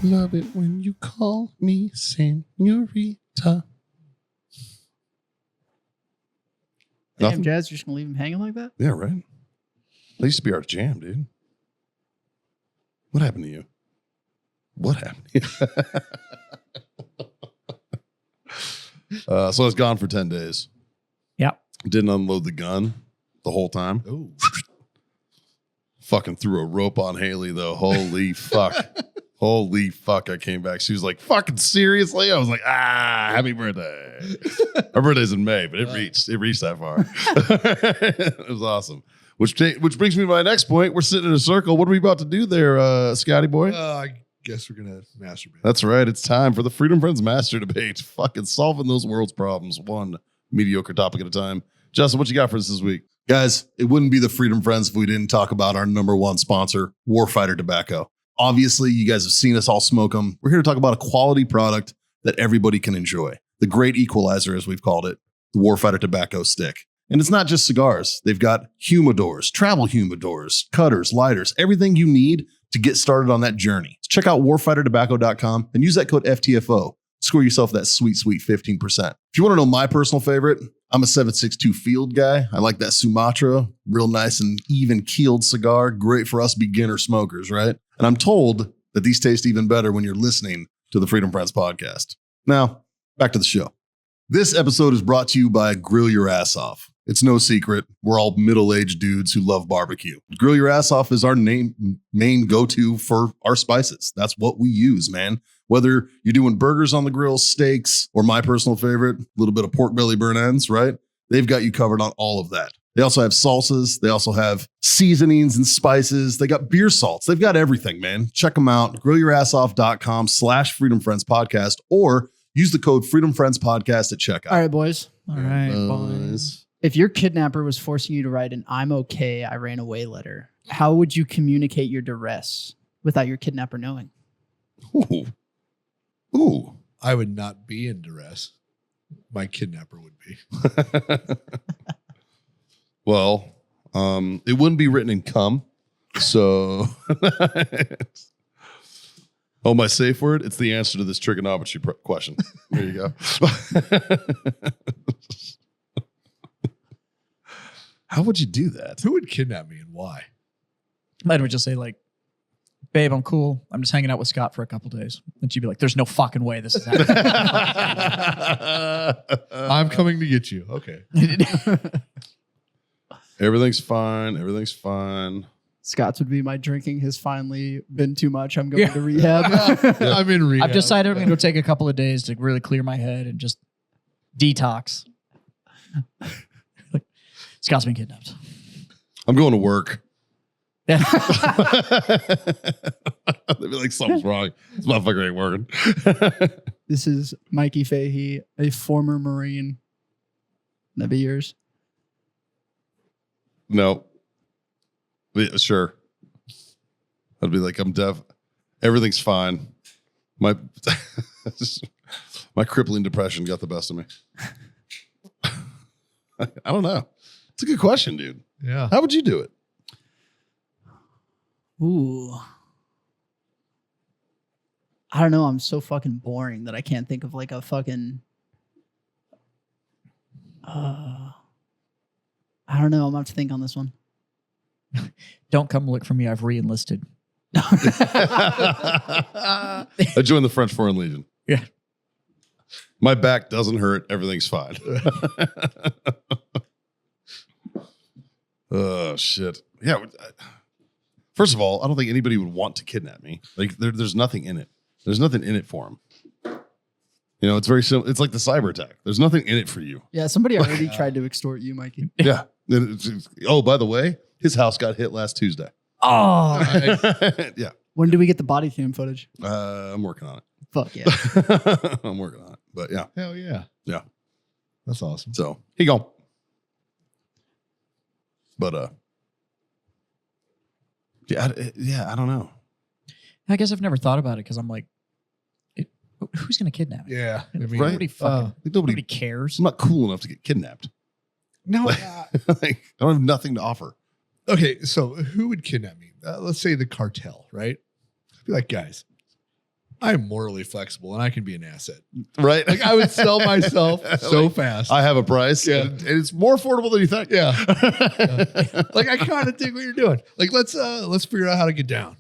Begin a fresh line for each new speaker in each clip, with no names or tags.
Love it when you call me senorita.
Damn,
Nothing?
Jazz, you're just gonna leave him hanging like that?
Yeah, right. That used to be our jam, dude. What happened to you? What happened to you? So I was gone for 10 days.
Yep.
Didn't unload the gun the whole time.
Oh,
Fucking threw a rope on Haley, though. Holy fuck. Holy fuck, I came back. She was like, fucking seriously? I was like, happy birthday. Our birthday's in May, but it reached that far. It was awesome. Which brings me to my next point. We're sitting in a circle. What are we about to do there, Scotty boy?
I guess we're going to masturbate.
That's right. It's time for the Freedom Friends Master Debate. Fucking solving those world's problems one mediocre topic at a time. Justin, what you got for us this week?
Guys, it wouldn't be the Freedom Friends if we didn't talk about our number one sponsor, Warfighter Tobacco. Obviously, you guys have seen us all smoke them. We're here to talk about a quality product that everybody can enjoy. The great equalizer, as we've called it, the Warfighter Tobacco Stick. And it's not just cigars. They've got humidors, travel humidors, cutters, lighters, everything you need to get started on that journey. So check out warfightertobacco.com and use that code FTFO. Score yourself that sweet, sweet 15%. If you want to know my personal favorite, I'm a 762 Field guy. I like that Sumatra, real nice and even keeled cigar. Great for us beginner smokers, right? And I'm told that these taste even better when you're listening to the Freedom Friends podcast. Now, back to the show. This episode is brought to you by Grill Your Ass Off. It's no secret. We're all middle-aged dudes who love barbecue. Grill Your Ass Off is our main go-to for our spices. That's what we use, man. Whether you're doing burgers on the grill, steaks, or my personal favorite, a little bit of pork belly burn ends, right? They've got you covered on all of that. They also have salsas. They also have seasonings and spices. They got beer salts. They've got everything, man. Check them out. GrillYourAssOff.com/Freedom Friends Podcast, or use the code Freedom Friends Podcast at checkout.
All right, boys.
All right, boys.
If your kidnapper was forcing you to write an "I'm okay, I ran away" letter, how would you communicate your duress without your kidnapper knowing?
Ooh.
I would not be in duress. My kidnapper would be.
Well, it wouldn't be written in cum. So, my safe word? It's the answer to this trigonometry question. There you go. How would you do that?
Who would kidnap me and why?
Might have just say like, babe, I'm cool. I'm just hanging out with Scott for a couple days. And she'd be like, there's no fucking way this is happening.
I'm coming to get you. Okay.
Everything's fine. Everything's fine.
Scott's would be my drinking has finally been too much. I'm going to rehab.
I'm in rehab.
I've decided I'm going to go take a couple of days to really clear my head and just detox. Like, Scott's been kidnapped.
I'm going to work.
Yeah.
They'd be like, something's wrong. This motherfucker ain't working.
This is Mikey Fahey, a former Marine. That'd be yours.
No. Yeah, sure. I'd be like, I'm deaf. Everything's fine. My crippling depression got the best of me. I don't know. It's a good question, dude.
Yeah.
How would you do it?
Ooh. I don't know. I'm so fucking boring that I can't think of like a fucking. I don't know. I'm gonna have to think on this one.
Don't come look for me. I've re-enlisted.
I joined the French Foreign Legion.
Yeah.
My back doesn't hurt. Everything's fine. Oh, shit. Yeah. First of all, I don't think anybody would want to kidnap me. Like, there's nothing in it. There's nothing in it for them. You know, it's very simple. It's like the cyber attack. There's nothing in it for you.
Yeah, somebody already tried to extort you, Mikey.
Yeah. Oh, by the way, his house got hit last Tuesday.
Oh.
Yeah.
When do we get the body cam footage?
I'm working on it.
Fuck yeah.
I'm working on it. But yeah.
Hell yeah.
Yeah.
That's awesome.
So he gone. But yeah, I don't know.
I guess I've never thought about it because I'm like, who's going to kidnap me?
Yeah. I mean,
Right?
Nobody fucking,
Like
nobody cares.
I'm not cool enough to get kidnapped.
no.
Like, I don't have nothing to offer.
Okay. So who would kidnap me? Let's say the cartel, right? I'd be like, guys, I'm morally flexible and I can be an asset.
Right?
Like I would sell myself so fast.
I have a price.
Yeah.
And it's more affordable than you think.
Yeah. Like I kind of dig what you're doing. Like let's figure out how to get down.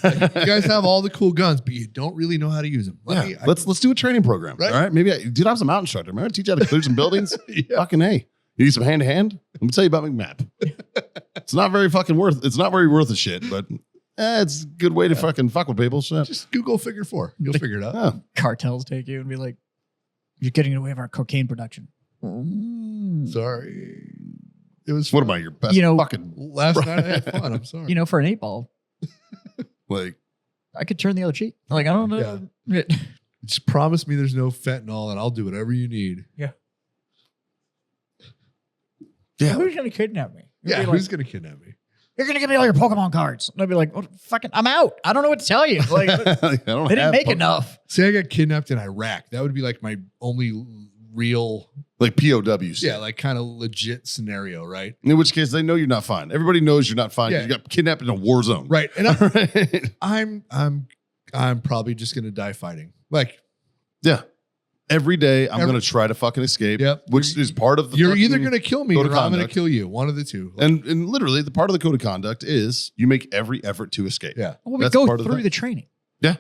Like, you guys have all the cool guns, but you don't really know how to use them.
Let's do a training program.
Right?
All right. Maybe I was a mountain instructor. Maybe I teach you how to clear some buildings. Fucking A. You need some hand to hand? Let me tell you about McMap. It's not very worth a shit, but it's a good way to fucking fuck with people. Shit.
Just Google figure 4. You'll figure it out.
Yeah.
Cartels take you and be like, "You're getting away with our cocaine production."
Sorry. It was
What
fun.
am I, your best fucking
Last night I had fun. I'm sorry.
For an 8-ball,
like
I could turn the other cheek. Like, I don't know. Yeah.
Just promise me there's no fentanyl and I'll do whatever you need.
yeah.
Who's gonna kidnap me? You'd
Yeah,
be
who's
like,
gonna kidnap me?
"You're gonna give me all your Pokemon cards." And I'd be like, I'm out. I don't know what to tell you. Like,
I don't
they didn't
have
make
Pokemon.
enough.
Say I got kidnapped in Iraq. That would be like my only real,
Like POWs.
like kind of legit scenario, right?
In which case they know you're not fine. Everybody knows you're not fine.
Yeah.
You got kidnapped in a war zone.
Right. And
Right.
I'm probably just gonna die fighting. Like
Yeah. Every day I'm going to try to fucking escape.
Yep.
Which is part of the
you're
fucking
either gonna kill me or
code of
I'm gonna
conduct.
kill you. One of the two.
And literally the part of the code of conduct is you make every effort to escape.
Yeah.
Well, we
That's
go
part of the
through
thing.
the training.
Yeah.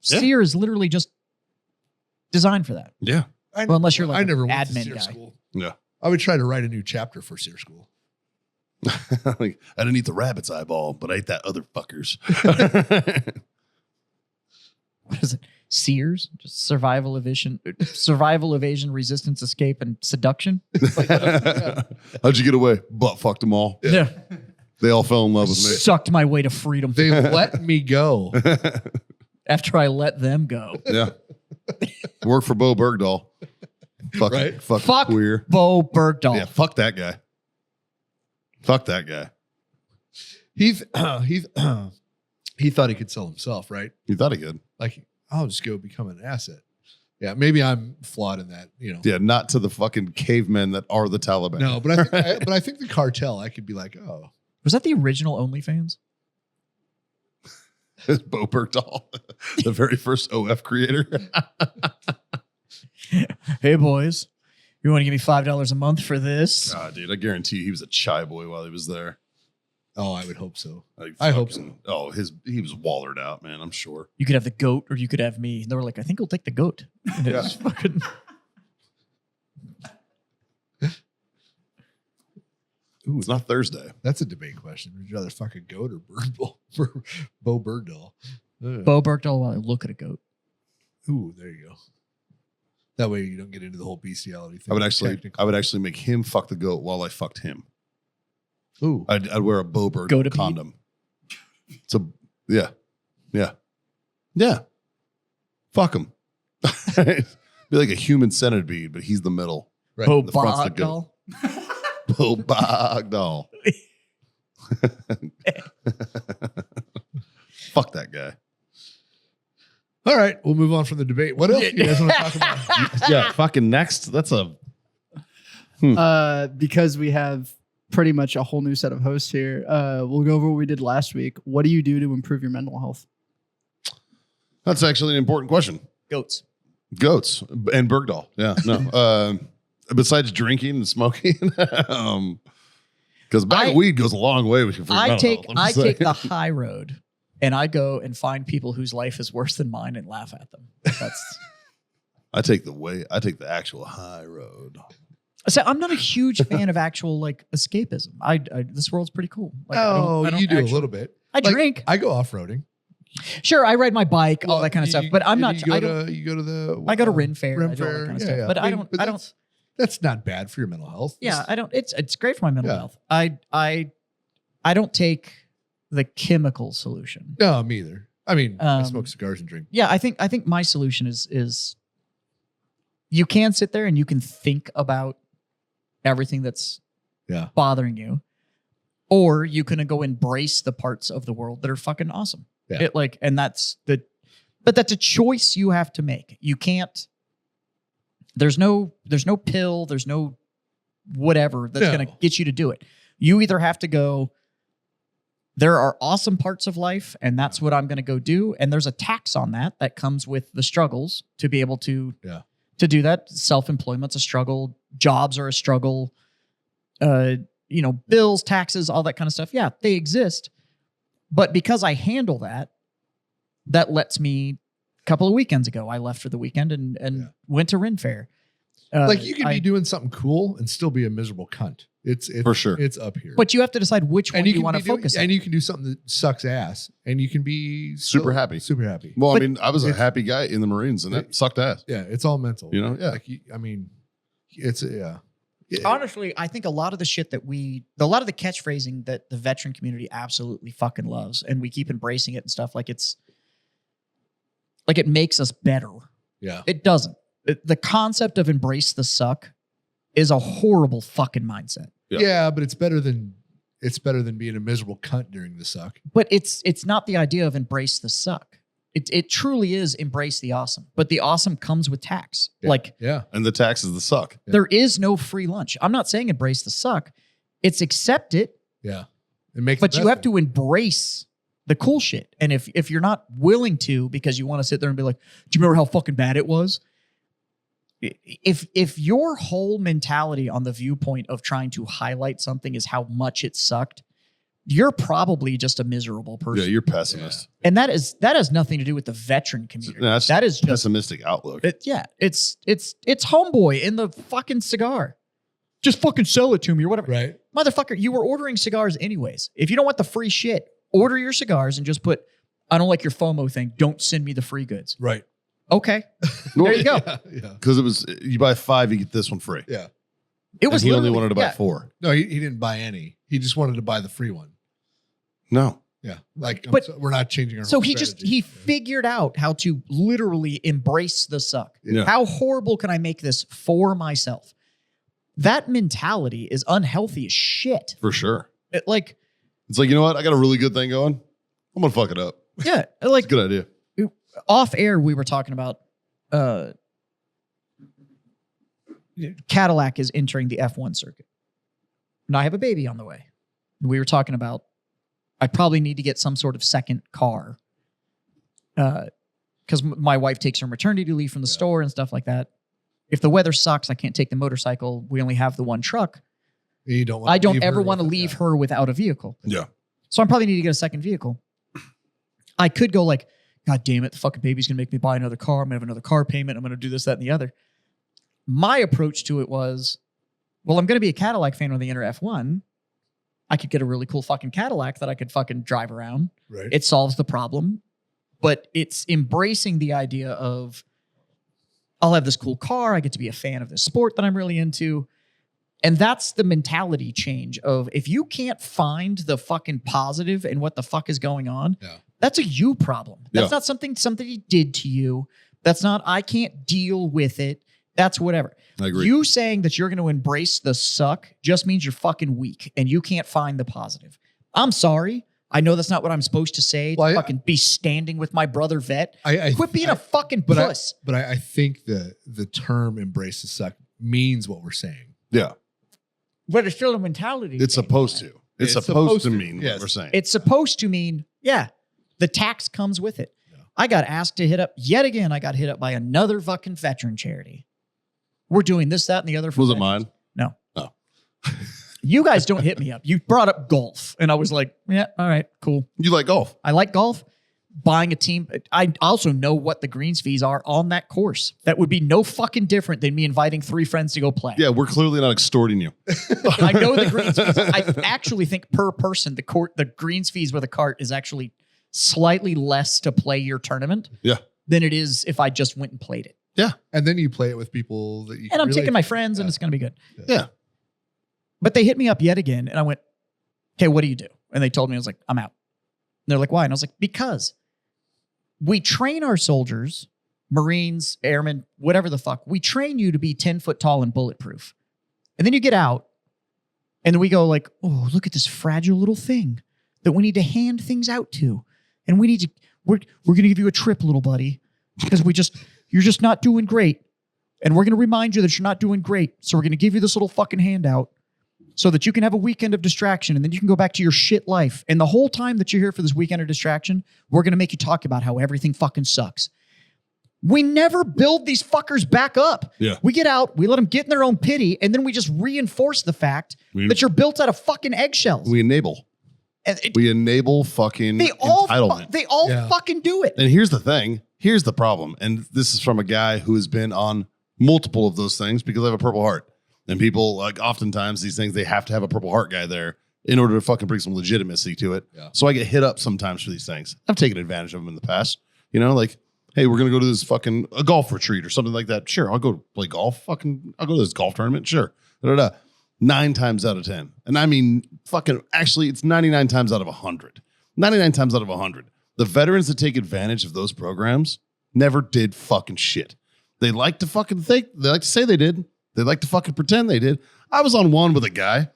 Yeah.
SEER is literally just designed for that.
Yeah.
Well, unless you're like
I never
an
went to
admin
SEER
guy.
school.
Yeah.
I would try to write a new chapter for SEER school.
Like, I didn't eat the rabbit's eyeball, but I ate that other fucker's.
What is it? SEERs? Just survival, evasion, resistance, escape, and seduction.
How'd you get away? Butt fucked them all.
Yeah.
They all fell in love with me.
Sucked my way to freedom
They let me go.
after I let them go.
Yeah. Work for Bo Bergdahl. Fucking,
Right?
fucking
Fuck
queer.
Bo Bergdahl.
Yeah, fuck that guy. Fuck that guy.
He thought he could sell himself, right?
You thought he could.
Like, I'll just go become an asset. Yeah, maybe I'm flawed in that,
Yeah, not to the fucking cavemen that are the Taliban.
No, but I think the cartel, I could be like, oh,
Was that the original OnlyFans?
It's Bo Bergdahl, the very first OF creator.
Hey, boys. You want to give me $5 a month for this?
God, dude, I guarantee he was a chai boy while he was there.
oh, I would hope so.
Like,
I hope
fucking- Oh, he was wallered out, man. I'm sure.
You could have the goat or you could have me. And they were like, I think we'll take the goat. And it's fucking...
Ooh, it's not Thursday.
That's a debate question. Would you rather fuck a goat or Bo Bergdahl?
Bo Bergdahl while I look at a goat.
Ooh, there you go. That way you don't get into the whole bestiality thing.
I would
Technical.
actually make him fuck the goat while I fucked him.
Ooh.
I'd wear a Bo Bergdahl
Goat-a-pede?
condom. So yeah. Fuck him. Be like a human centipede, but he's the middle.
Right.
Bo
the front's the goat.
Bergdahl.
Bo Bergdahl. Fuck that guy.
All right, we'll move on from the debate. What else do you guys want to talk about?
Yeah, fucking next. That's a
Because we have pretty much a whole new set of hosts here. We'll go over what we did last week. What do you do to improve your mental health?
That's actually an important question.
Goats.
Goats and Bergdahl. Yeah, no. Besides drinking and smoking, because bag of weed goes a long way with your
I
mental
take
health, I'm just
the
saying.
high road and I go and find people whose life is worse than mine and laugh at them. That's
I take the actual high road.
so I'm not a huge fan of actual like escapism. I this world's pretty cool. Like, I don't
you do
actually-
a little bit.
I
Like,
drink.
I go off-roading.
Sure, I ride my bike, all
Well,
that kind of
you-
stuff. But I'm
you-
not.
You
I
go
don't.
to you go to the.
I go to Ren Fair.
Ren
I do all that
Fair,
kind of
yeah,
stuff.
yeah.
But I
mean,
don't.
That's not bad for your mental health.
Yeah, I don't. It's great for my mental
Yeah.
health. I don't take the chemical solution.
No, me either. I mean, I
Um,
smoke cigars and drink.
Yeah, I think my solution is you can sit there and you can think about everything that's
Yeah.
bothering you, or you can go embrace the parts of the world that are fucking awesome.
Yeah.
But that's a choice you have to make. You can't. There's no pill. There's no whatever that's
No.
going to get you to do it. You either have to go there are awesome parts of life, and that's what I'm going to go do. And there's a tax on that comes with the struggles to be able to do that. Self-employment's a struggle. Jobs are a struggle. Bills, taxes, all that kind of stuff. Yeah, they exist. But because I handle that lets me, a couple of weekends ago, I left for the weekend and went to Ren Fair.
Like you could be doing something cool and still be a miserable cunt. It's
for sure.
It's up here.
But you have to decide which one you want to focus on.
And you can do something that sucks ass, and you can be
Super happy.
Super happy.
Well, I mean, I was a happy guy in the Marines, and it sucked ass.
Yeah, it's all mental.
You know, yeah.
Like, I mean, it's
Honestly, I think a lot of the shit a lot of the catchphrasing that the veteran community absolutely fucking loves, and we keep embracing it and stuff, like it makes us better.
Yeah.
It doesn't. The concept of embrace the suck is a horrible fucking mindset.
Yeah, but it's better than being a miserable cunt during the suck.
But it's not the idea of embrace the suck. It truly is embrace the awesome. But the awesome comes with tax.
Yeah.
And the tax is the suck.
There is no free lunch. I'm not saying embrace the suck. It's accept it.
Yeah. And
but you have to embrace the cool shit. And if you're not willing to, because you want to sit there and be like, do you remember how fucking bad it was? If your whole mentality on the viewpoint of trying to highlight something is how much it sucked, you're probably just a miserable person.
Yeah, you're pessimist.
And that has nothing to do with the veteran community.
No,
that is just
pessimistic outlook.
it's homeboy in the fucking cigar. Just fucking sell it to me or whatever.
Right.
Motherfucker, you were ordering cigars anyways. If you don't want the free shit, order your cigars and just put, I don't like your FOMO thing. Don't send me the free goods.
Right.
Okay. There you go.
Yeah.
Because it was, you buy 5, you get this one free.
Yeah.
It was
and he only
literally-
wanted to buy
yeah.
4.
No, he didn't buy any. He just wanted to buy the free one.
No.
Yeah. Like,
But-
we're not changing our
So
whole
he
strategy.
figured out how to literally embrace the suck.
Yeah.
How horrible can I make this for myself? That mentality is unhealthy as shit.
For sure.
It's like,
It's like, you know what? I got a really good thing going. I'm going to fuck it up.
yeah,
It's
like
a good idea.
off air, we were talking about Cadillac is entering the F1 circuit. And I have a baby on the way. We were talking about I probably need to get some sort of second car because my wife takes her maternity leave from the store and stuff like that. If the weather sucks, I can't take the motorcycle. We only have the one truck.
You don't
I don't ever want to leave her without a vehicle.
Yeah.
So I probably need to get a second vehicle. I could go like, God damn it, the fucking baby's going to make me buy another car. I'm going to have another car payment. I'm going to do this, that, and the other. My approach to it was, well, I'm going to be a Cadillac fan when they enter F1. I could get a really cool fucking Cadillac that I could fucking drive around.
Right.
It solves the problem. But it's embracing the idea of, I'll have this cool car. I get to be a fan of this sport that I'm really into. And that's the mentality change of if you can't find the fucking positive in what the fuck is going on, that's a you problem. That's not something somebody did to you. That's not, I can't deal with it. That's whatever.
I agree.
You saying that you're going to embrace the suck just means you're fucking weak and you can't find the positive. I'm sorry. I know that's not what I'm supposed to say.
Well,
to fucking be standing with my brother vet. Quit being a fucking
but
puss.
But I think the term embrace the suck means what we're saying.
Yeah.
But it's still a mentality.
It's supposed to. It's supposed to mean what we're saying.
It's supposed to mean, yeah, the tax comes with it.
Yeah.
I got asked to hit up yet again. I got hit up by another fucking veteran charity. We're doing this, that, and the other.
Was it mine?
No.
Oh.
You guys don't hit me up. You brought up golf. And I was like, yeah, all right, cool.
You like golf?
I like golf. Buying a team. I also know what the greens fees are on that course. That would be no fucking different than me inviting 3 friends to go play.
Yeah, we're clearly not extorting you.
I know the greens fees. I actually think per person, the greens fees with a cart is actually slightly less to play your tournament than it is if I just went and played it.
Yeah.
And then you play it with people that you
And I'm
really,
taking my friends and it's going to be good.
Yeah.
But they hit me up yet again and I went, okay, what do you do? And they told me, I was like, I'm out. And they're like, why? And I was like, because we train our soldiers, Marines, airmen, whatever the fuck. We train you to be 10 foot tall and bulletproof. And then you get out and then we go like, oh, look at this fragile little thing that we need to hand things out to. And we need to, we're going to give you a trip, little buddy, because you're just not doing great. And we're going to remind you that you're not doing great. So we're going to give you this little fucking handout. so that you can have a weekend of distraction and then you can go back to your shit life. And the whole time that you're here for this weekend of distraction, we're going to make you talk about how everything fucking sucks. We never build these fuckers back up.
Yeah.
We get out, we let them get in their own pity, and then we just reinforce the fact that you're built out of fucking eggshells.
We enable.
And
We enable fucking
they all
entitlement.
fucking do it.
And here's the thing. Here's the problem. And this is from a guy who has been on multiple of those things because I have a Purple Heart. And people, like, oftentimes these things, they have to have a Purple Heart guy there in order to fucking bring some legitimacy to it.
Yeah.
So I get hit up sometimes for these things. I've taken advantage of them in the past. You know, like, hey, we're going to go to this fucking a golf retreat or something like that. Sure, I'll go play golf. I'll go to this golf tournament. Sure. 9 times out of 10. And I mean, fucking, actually, it's 99 times out of 100. 99 times out of 100. The veterans that take advantage of those programs never did fucking shit. They like to fucking think, they like to say they did. They like to fucking pretend they did. I was on one with a guy,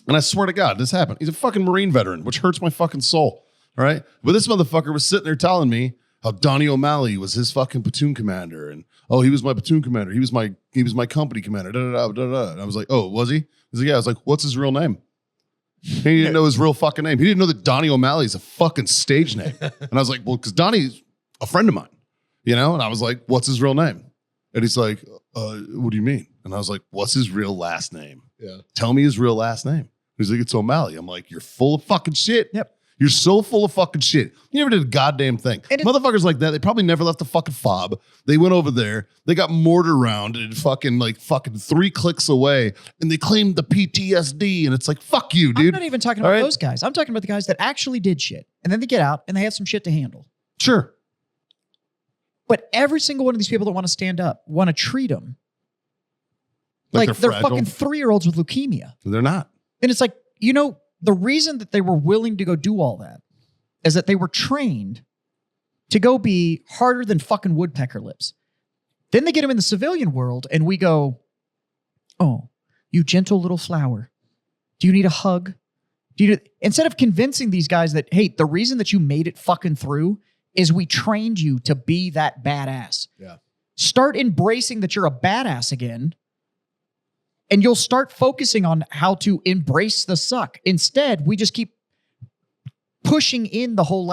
and I swear to God, this happened. He's a fucking Marine veteran, which hurts my fucking soul. All right. But this motherfucker was sitting there telling me how Donnie O'Malley was his fucking platoon commander. And, oh, he was my platoon commander. He was my company commander. Da, da, da, da, da. And I was like, oh, was he? He's like, yeah. I was like, what's his real name? He didn't know his real fucking name. He didn't know that Donnie O'Malley is a fucking stage name. And I was like, well, because Donnie's a friend of mine, you know? And I was like, what's his real name? And he's like, what do you mean? And I was like, what's his real last name?
Yeah.
Tell me his real last name. He's like, it's O'Malley. I'm like, you're full of fucking shit.
Yep.
You're so full of fucking shit. You never did a goddamn thing. Motherfuckers like that, they probably never left the fucking fob. They went over there, they got mortar rounded fucking 3 clicks away, and they claimed the PTSD, and it's like, fuck you, dude.
I'm not even talking about those guys. I'm talking about the guys that actually did shit. And then they get out and they have some shit to handle.
Sure.
But every single one of these people that want to stand up want to treat them like they're
fragile.
fucking 3-year-olds with leukemia.
They're not.
And it's like, you know, the reason that they were willing to go do all that is that they were trained to go be harder than fucking woodpecker lips. Then they get them in the civilian world and we go, oh, you gentle little flower. Do you need a hug? Instead of convincing these guys that, hey, the reason that you made it fucking through is we trained you to be that badass.
Yeah.
Start embracing that you're a badass again. And you'll start focusing on how to embrace the suck. Instead, we just keep pushing in the whole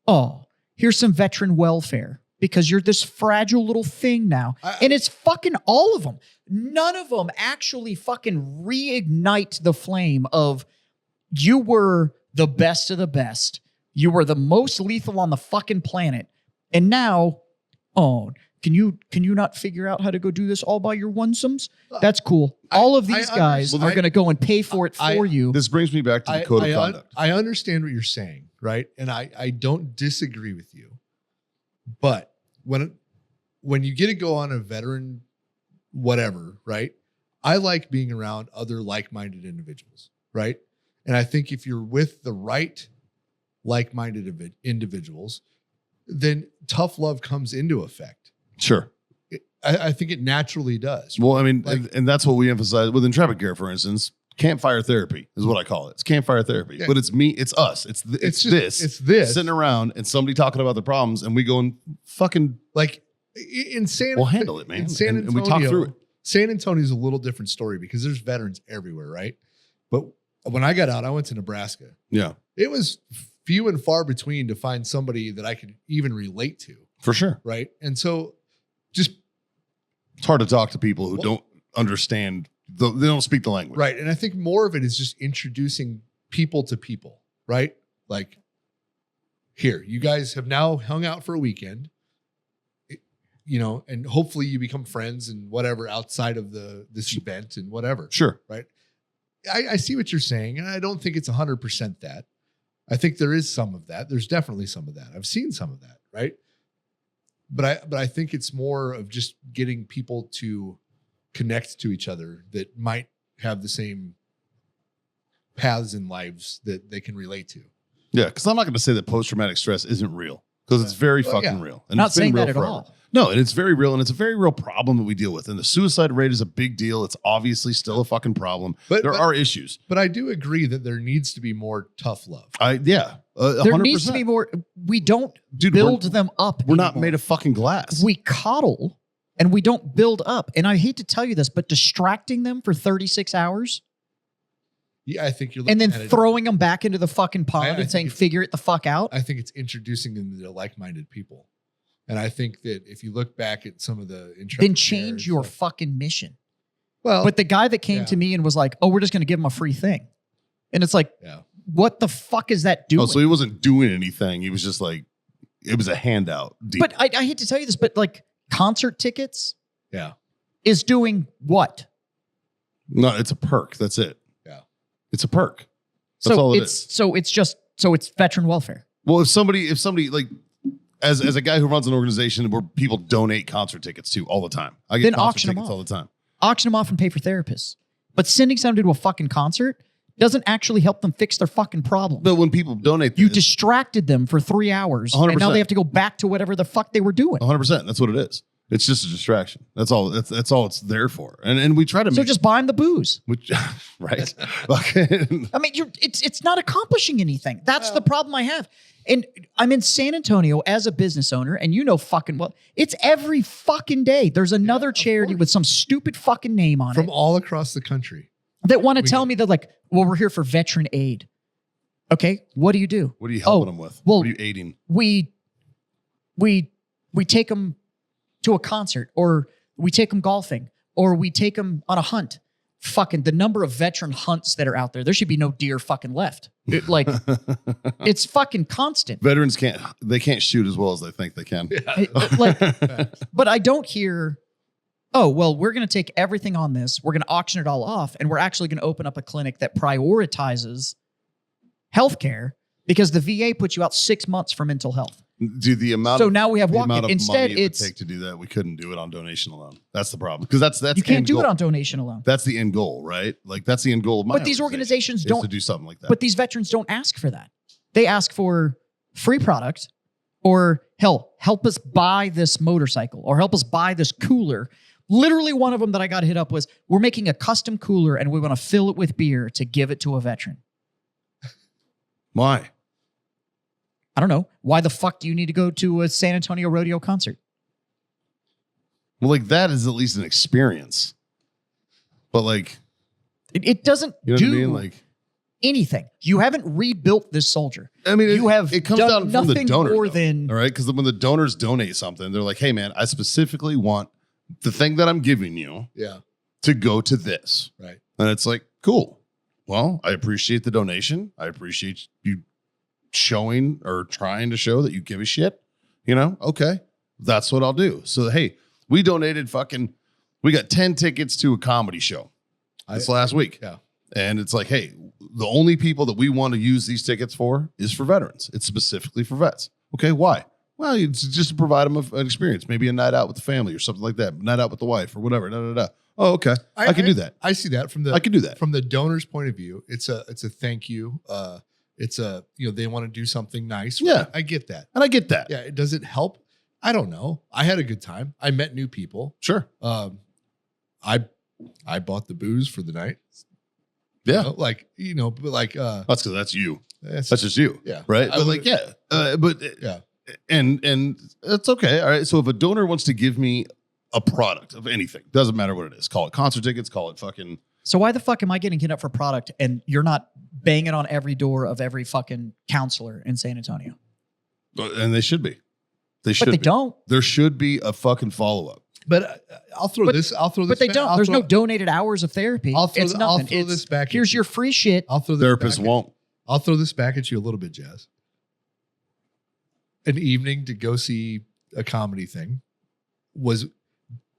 oh, here's some veteran welfare because you're this fragile little thing now. And it's fucking all of them. None of them actually fucking reignite the flame of you were the best of the best. You were the most lethal on the fucking planet. And now, oh, can you not figure out how to go do this all by your onesomes? That's cool. All of these guys are going to go and pay for it for you.
This brings me back to the code of conduct.
I understand what you're saying, right? And I don't disagree with you. But when you get to go on a veteran whatever, right? I like being around other like-minded individuals, right? And I think if you're with the right like-minded individuals, then tough love comes into effect.
Sure.
I think it naturally does.
Well, I mean, and that's what we emphasize with intrepid care, for instance. Campfire therapy is what I call it. It's campfire therapy, but it's me, it's us. It's this sitting around and somebody talking about the problems, and we go and fucking
we'll
handle it, man.
In San Antonio,
and we talk through it.
San Antonio is a little different story because there's veterans everywhere, right? But when I got out, I went to Nebraska.
Yeah,
it was few and far between to find somebody that I could even relate to.
For sure,
right? And so, it's
hard to talk to people who don't understand. They don't speak the language.
Right. And I think more of it is just introducing people to people, right? Like, here, you guys have now hung out for a weekend, and hopefully you become friends and whatever outside of this event and whatever.
Sure.
Right. I see what you're saying. And I don't think it's 100% that. I think there is some of that. There's definitely some of that. I've seen some of that. Right. But I think it's more of just getting people to connect to each other that might have the same paths in lives that they can relate to.
Yeah, because I'm not going to say that post-traumatic stress isn't real, because it's very fucking real. And
not
it's been
saying
real
that at
forever.
all.
No, and it's very real, and it's a very real problem that we deal with. And the suicide rate is a big deal. It's obviously still a fucking problem. But there are issues.
But I do agree that there needs to be more tough love.
100%.
There needs to be more. We don't build them up.
We're not made of fucking glass.
We coddle and we don't build up. And I hate to tell you this, but distracting them for 36 hours
Yeah, I think you're
And
looking
then
at it.
throwing them back into the fucking pond
I
and
think
saying,
it's-
figure it the fuck out.
I think it's introducing them to like-minded people. And I think that if you look back at some of the
Then change your fucking mission.
well,
But the guy that came
yeah.
to me and was like, oh, we're just going to give him a free thing. And it's like,
yeah,
what the fuck is that doing?
Oh, so he wasn't doing anything. He was just like, it was a handout. deal.
But I hate to tell you this, but like concert tickets
yeah,
is doing what?
No, it's a perk. That's it.
Yeah.
It's a perk. That's all it is.
So it's veteran welfare.
Well, if somebody like as a guy who runs an organization where people donate concert tickets to all the time, I get
Then
concert
auction them
tickets
off.
all the time.
Auction them off and pay for therapists. But sending somebody to a fucking concert doesn't actually help them fix their fucking problem.
But when people donate,
You
this,
distracted them for 3 hours, and now
100%.
they have to go back to whatever the fuck they were doing.
100%. That's what it is. It's just a distraction. That's all. That's all it's there for. And we try to
So
make
just buy them the booze.
which right. Fucking-
I mean, it's not accomplishing anything. That's the problem I have. And I'm in San Antonio as a business owner, and you know fucking well, it's every fucking day. There's another charity
course.
with some stupid fucking name on
from
it
all across the country.
that want to
we
tell
do.
me that like, well, we're here for veteran aid. Okay, what do you do?
what are you helping
Oh,
them with?
well-
What are you aiding?
We take them to a concert, or we take them golfing, or we take them on a hunt. Fucking the number of veteran hunts that are out there, there should be no deer fucking left. Like it's fucking constant.
Veterans can't shoot as well as they think they can.
Like, but I don't hear, oh, well, we're going to take everything on this. We're going to auction it all off. And we're actually going to open up a clinic that prioritizes healthcare because the VA puts you out 6 months for mental health.
Do the amount
So
of
now we have
the
walk-in.
amount of
Instead,
money it would
it's,
take to do that, we couldn't do it on donation alone. That's the problem. Because that's
you can't
end
do
goal.
it on donation alone.
That's the end goal, right? Like that's the end goal of my
But these organizations
is
don't,
to do something like that.
but these veterans don't ask for that. They ask for free product or hell, help us buy this motorcycle or help us buy this cooler. Literally one of them that I got hit up was, we're making a custom cooler and we want to fill it with beer to give it to a veteran.
Why?
I don't know. Why the fuck do you need to go to a San Antonio rodeo concert?
Well, like that is at least an experience. But like,
It doesn't
you know
do
what I mean? Like,
anything. You haven't rebuilt this soldier.
I mean,
You have
it comes
done
down from the
nothing
donor,
more
though,
than-
all right. Because when the donors donate something, they're like, "Hey, man, I specifically want the thing that I'm giving you
Yeah,
to go to this,"
right.
and it's like, "Cool. Well, I appreciate the donation. I appreciate you showing or trying to show that you give a shit. You know, okay, that's what I'll do." So, hey, we donated we got 10 tickets to a comedy show this last week.
Yeah.
And it's like, hey, the only people that we want to use these tickets for is for veterans. It's specifically for vets. Okay, why? Well, it's just to provide them an experience, maybe a night out with the family or something like that, night out with the wife or whatever. Da, da, da. Oh, okay, I can do that.
I see that from the
I can do that.
from the donor's point of view. It's a thank you. It's a they want to do something nice.
Yeah.
I get that.
And I get that.
Yeah, does it help? I don't know. I had a good time. I met new people.
Sure.
I bought the booze for the night.
Yeah.
But like
That's because that's you.
that's,
That's just you.
yeah.
Right.
I
But
would-
like, yeah. But
Yeah.
And it's okay. All right. So if a donor wants to give me a product of anything, doesn't matter what it is, call it concert tickets, call it fucking.
So why the fuck am I getting hit up for product and you're not banging on every door of every fucking counselor in San Antonio?
And they should be. They should
But they
be.
don't.
There should be a fucking follow up.
But I'll throw this. I'll throw this.
But they
back-
don't.
I'll
There's
throw-
no donated hours of therapy.
I'll throw
It's
the- I'll
nothing.
throw
It's,
this back at
here's
you.
your free shit.
I'll throw this
Therapists
back at-
won't.
I'll throw this back at you a little bit, Jazz. An evening to go see a comedy thing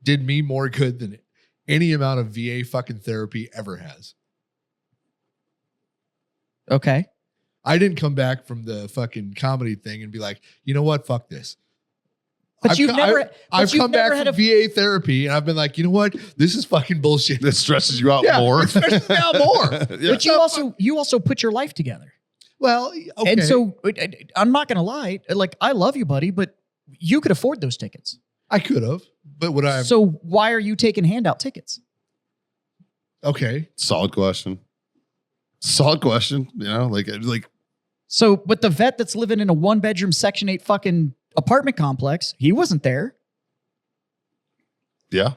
did me more good than any amount of VA fucking therapy ever has.
Okay.
I didn't come back from the fucking comedy thing and be like, you know what, fuck this.
But
I've
you've
co-
never.
I've
you've
come
never
back
had
from VA therapy and I've been like, you know what, this is fucking bullshit.
That stresses you out
Yeah,
more.
it stresses me out more.
Yeah.
But you also put your life together.
Well, okay.
And so I'm not gonna lie. Like, I love you, buddy, but you could afford those tickets.
I could have, but would I?
So why are you taking handout tickets?
Okay.
Solid question. Solid question. You know, like
So, but the vet that's living in a 1-bedroom Section 8 fucking apartment complex, he wasn't there.
yeah.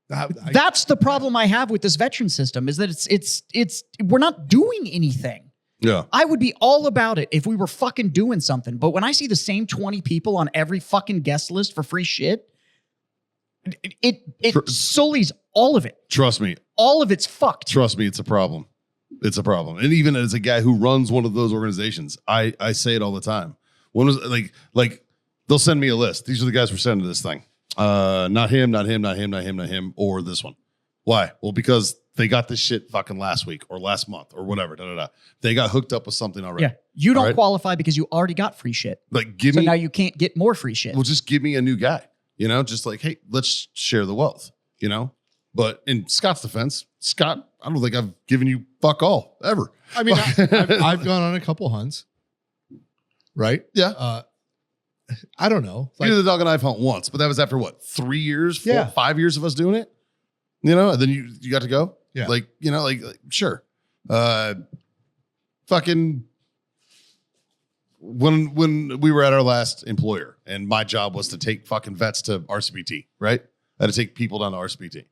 That's the problem I have with this veteran system, is that it's we're not doing anything.
Yeah.
I would be all about it if we were fucking doing something. But when I see the same 20 people on every fucking guest list for free shit, it sullies all of it.
Trust me.
All of it's fucked.
Trust me, it's a problem. It's a problem. And even as a guy who runs one of those organizations, I say it all the time. When was like they'll send me a list. These are the guys we're sending to this thing. Not him, not him, not him, not him, not him, or this one. Why? Well, because they got this shit fucking last week or last month or whatever. They got hooked up with something already.
Yeah. You don't qualify because you already got free shit.
Like
so now you can't get more free shit.
Well, just give me a new guy. Just like, hey, let's share the wealth. But in Scott's defense, Scott, I don't think I've given you fuck all ever.
I mean, I've gone on a couple hunts, right?
Yeah.
I don't know.
We did the dog and knife hunt once, but that was after what? 3 years, 5 years of us doing it. And then you got to go.
Yeah.
Like sure. Fucking when we were at our last employer and my job was to take fucking vets to RCPT, right? I had to take people down to RCPT.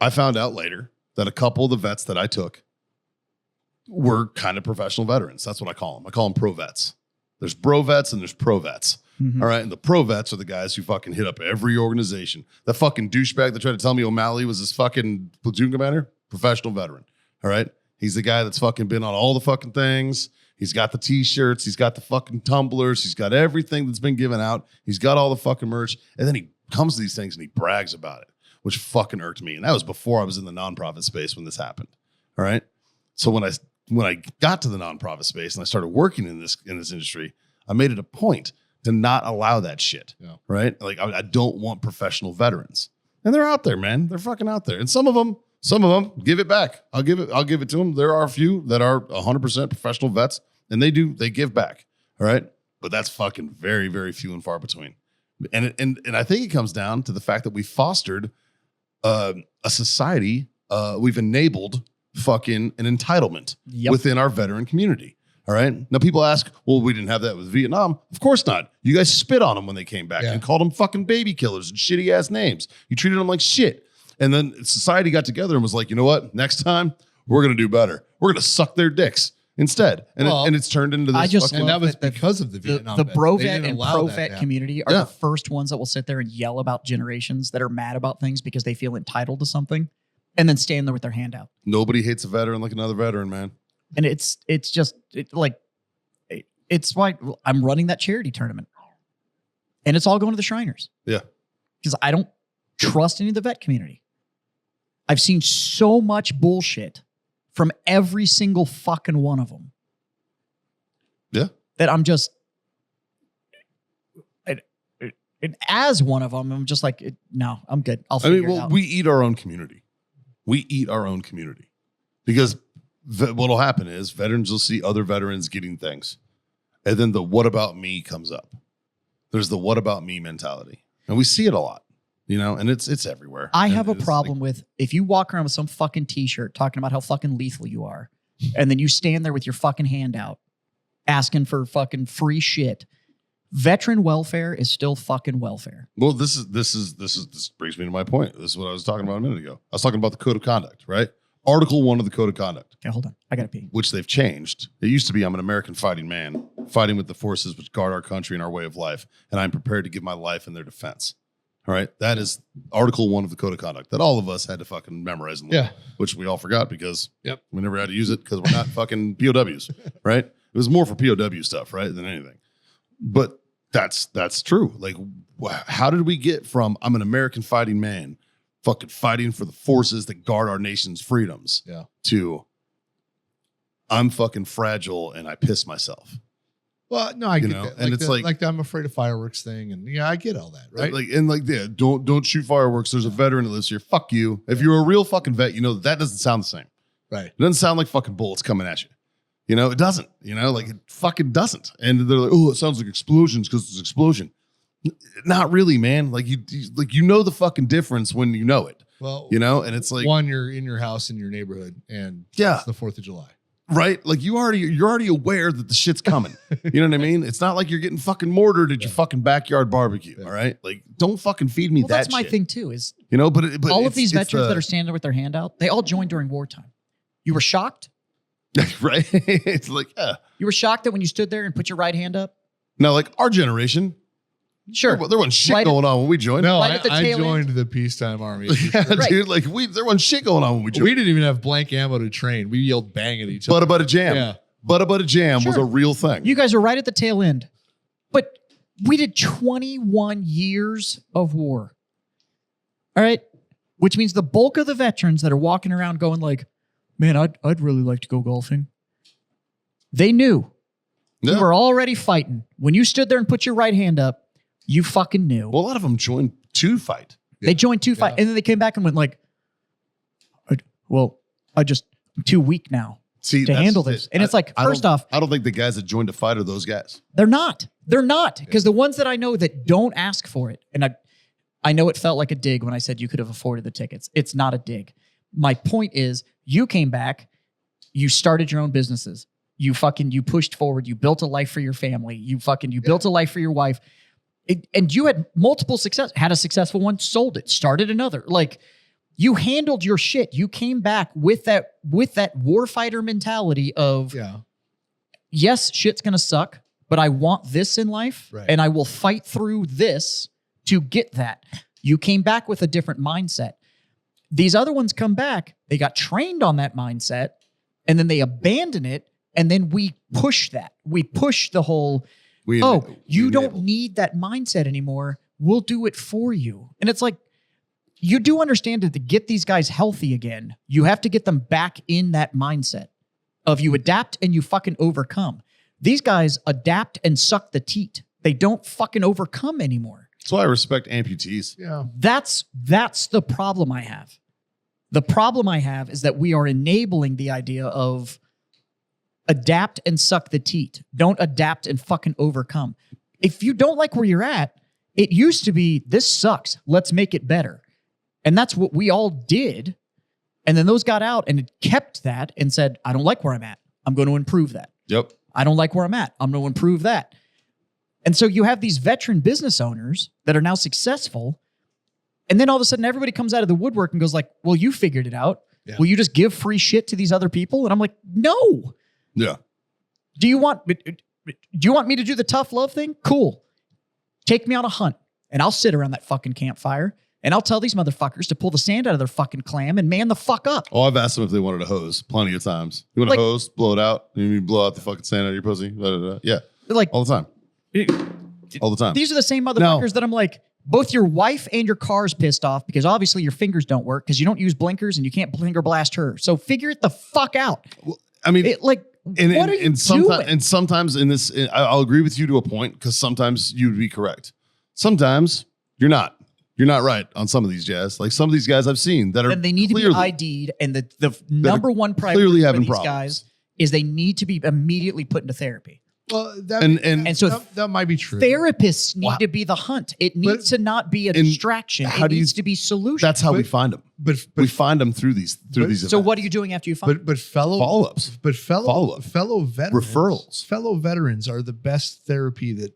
I found out later that a couple of the vets that I took were kind of professional veterans. That's what I call them. I call them pro vets. There's bro vets and there's pro vets.
Mm-hmm.
All right. And the pro vets are the guys who fucking hit up every organization. That fucking douchebag that tried to tell me O'Malley was his fucking platoon commander, professional veteran. All right. He's the guy that's fucking been on all the fucking things. He's got the t-shirts. He's got the fucking tumblers. He's got everything that's been given out. He's got all the fucking merch. And then he comes to these things and he brags about it, which fucking irked me. And that was before I was in the nonprofit space when this happened. All right. So when I got to the nonprofit space and I started working in this industry, I made it a point to not allow that shit.
Yeah.
Right. Like I don't want professional veterans, and they're out there, man. They're fucking out there. And some of them give it back. I'll give it to them. There are a few that are 100% professional vets and they give back. All right. But that's fucking very, very few and far between. And I think it comes down to the fact that we fostered a society. We've enabled fucking an entitlement within our veteran community. All right. Now people ask, well, we didn't have that with Vietnam. Of course not. You guys spit on them when they came back and called them fucking baby killers and shitty ass names. You treated them like shit. And then society got together and was like, you know what? Next time we're going to do better. We're going to suck their dicks instead. And it's turned into this.
And that was because of the Vietnam.
The bro vet and pro vet community are the first ones that will sit there and yell about generations that are mad about things because they feel entitled to something and then stand there with their hand out.
Nobody hates a veteran like another veteran, man.
And it's why I'm running that charity tournament. And it's all going to the Shriners.
Yeah.
Because I don't trust any of the vet community. I've seen so much bullshit from every single fucking one of them.
Yeah.
That I'm just, and as one of them, I'm just like, no, I'm good. I'll figure it out.
We eat our own community. We eat our own community. Because what'll happen is veterans will see other veterans getting things. And then the what about me comes up. There's the what about me mentality. And we see it a lot. And it's everywhere.
I have a problem with if you walk around with some fucking t-shirt talking about how fucking lethal you are, and then you stand there with your fucking hand out asking for fucking free shit. Veteran welfare is still fucking welfare.
Well, this brings me to my point. This is what I was talking about a minute ago. I was talking about the code of conduct, right? Article 1 of the code of conduct.
Okay, hold on. I gotta pee.
Which they've changed. It used to be I'm an American fighting man, fighting with the forces which guard our country and our way of life, and I'm prepared to give my life in their defense. All right. That is Article 1 of the Code of Conduct that all of us had to fucking memorize and learn, which we all forgot because we never had to use it because we're not fucking POWs, right? It was more for POW stuff, right, than anything. But that's true. Like, how did we get from I'm an American fighting man, fucking fighting for the forces that guard our nation's freedoms, to I'm fucking fragile and I piss myself?
Well, no, I get that.
And it's like
the I'm afraid of fireworks thing, and I get all that, right?
Don't shoot fireworks. There's a veteran that lives here. Fuck you. If you're a real fucking vet, that doesn't sound the same.
Right.
It doesn't sound like fucking bullets coming at you. It doesn't. It fucking doesn't. And they're like, oh, it sounds like explosions because it's an explosion. Not really, man. Like you know the fucking difference when you know it.
Well,
and it's like
one, you're in your house in your neighborhood, and
Yeah.
it's the 4th of July.
Right? Like you're already aware that the shit's coming. You know what I mean? It's not like you're getting fucking mortared at your fucking backyard barbecue. All right? Like don't fucking feed me
Well,
that
that's my
shit.
thing too, is
You know, but
all of these veterans that are standing there with their hand out, they all joined during wartime. You were shocked?
right? It's like, yeah.
You were shocked that when you stood there and put your right hand up?
Now, like our generation,
Sure.
there wasn't shit
Right
going on when we joined.
No,
Right at the
I
tail
joined the peacetime army.
Yeah,
Right.
dude, like there wasn't shit going on when we joined.
We didn't even have blank ammo to train. We yelled bang at each other.
But jam.
Yeah.
But jam was
Sure.
a real thing.
You guys are right at the tail end. But we did 21 years of war. All right? Which means the bulk of the veterans that are walking around going like, man, I'd really like to go golfing. They knew.
Yeah.
You were already fighting. When you stood there and put your right hand up, you fucking knew.
Well, a lot of them joined to fight.
They joined two fight, and then they came back and went like, I'm too weak now
See,
to
that's
handle
it.
this. And it's like,
I
first
don't-
off,
I don't think the guys that joined to fight are those guys.
they're not. They're not. Because the ones that I know that don't ask for it, and I know it felt like a dig when I said you could have afforded the tickets. It's not a dig. My point is, you came back, you started your own businesses. You pushed forward. You built a life for your family. You built a life for your wife. And you had multiple success, had a successful one, sold it, started another. Like you handled your shit. You came back with that warfighter mentality of, yes, shit's going to suck, but I want this in life and I will fight through this to get that. You came back with a different mindset. These other ones come back, they got trained on that mindset and then they abandon it. And then we push that. We push the whole, you don't need that mindset anymore. We'll do it for you. And it's like, you do understand that to get these guys healthy again, you have to get them back in that mindset of you adapt and you fucking overcome. These guys adapt and suck the teat. They don't fucking overcome anymore.
That's why I respect amputees.
Yeah.
That's the problem I have. The problem I have is that we are enabling the idea of adapt and suck the teat. Don't adapt and fucking overcome. If you don't like where you're at, it used to be, this sucks. Let's make it better. And that's what we all did. And then those got out and it kept that and said, I don't like where I'm at. I'm going to improve that.
Yep.
I don't like where I'm at. I'm going to improve that. And so you have these veteran business owners that are now successful. And then all of a sudden everybody comes out of the woodwork and goes like, well, you figured it out.
Yeah.
Will you just give free shit to these other people? And I'm like, no.
Yeah.
Do you want me to do the tough love thing? Cool. Take me on a hunt and I'll sit around that fucking campfire and I'll tell these motherfuckers to pull the sand out of their fucking clam and man the fuck up.
Oh, I've asked them if they wanted a hose plenty of times. You want
Like-
a hose? Blow it out. You blow out the fucking sand out of your pussy. Blah, blah, blah. Yeah.
Like,
All the time. All the time.
these are the same motherfuckers that I'm like, both your wife and your car's pissed off because obviously your fingers don't work because you don't use blinkers and you can't finger blast her. So figure it the fuck out.
I mean,
What are you doing?
And sometimes in this, I'll agree with you to a point because sometimes you'd be correct. Sometimes you're not. You're not right on some of these jazz. Like some of these guys I've seen that are
And they need
clearly,
to be ID'd. And the number one priority
clearly
for
having
these
problems.
guys is they need to be immediately put into therapy.
Well,
And
so
that might be true.
Therapists need to be the hunt. It needs to not be a distraction.
how
It
do you-
needs to be solution.
That's how we find them.
but
We find them through these
so
events.
what are you doing after you find?
but fellow
Follow-ups.
But fellow
Follow-up.
fellow veterans,
Referrals.
fellow veterans are the best therapy that.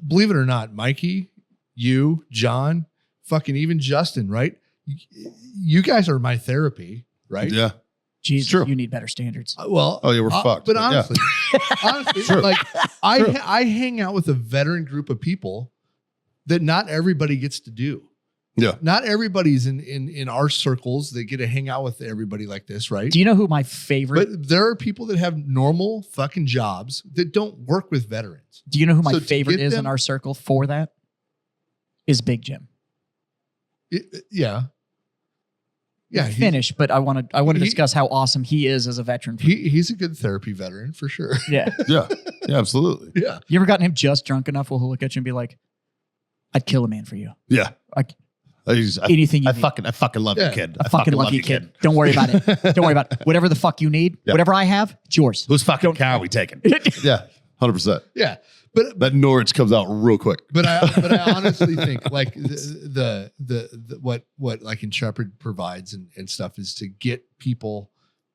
Believe it or not, Mikey, you, John, fucking even Justin, right? You guys are my therapy, right?
Yeah.
Jesus,
true.
you need better standards.
Well,
Oh, yeah, we're fucked.
But
Yeah.
honestly,
True.
like
True.
I hang out with a veteran group of people that not everybody gets to do.
Yeah.
Not everybody's in our circles that get to hang out with everybody like this, right?
Do you know who my favorite?
But there are people that have normal fucking jobs that don't work with veterans.
Do you know who my
So to
favorite
get
is
them-
in our circle for that? Is Big Jim.
Yeah. Yeah.
Finish, but I want to
he-
discuss how awesome he is as a veteran.
He's a good therapy veteran for sure.
Yeah.
Yeah. Yeah, absolutely.
Yeah.
You ever gotten him just drunk enough where he'll look at you and be like, I'd kill a man for you.
Yeah.
I,
I
anything you
I
need.
fucking love
Yeah.
you, kid.
I fucking love you, kid. Don't worry about it. Don't worry about it. Whatever the fuck you need,
Yeah.
whatever I have, it's yours.
Whose fucking car are we taking? Yeah. 100%.
Yeah. But
That Norwich comes out real quick.
But I honestly think like the what like Intrepid provides and stuff is to get people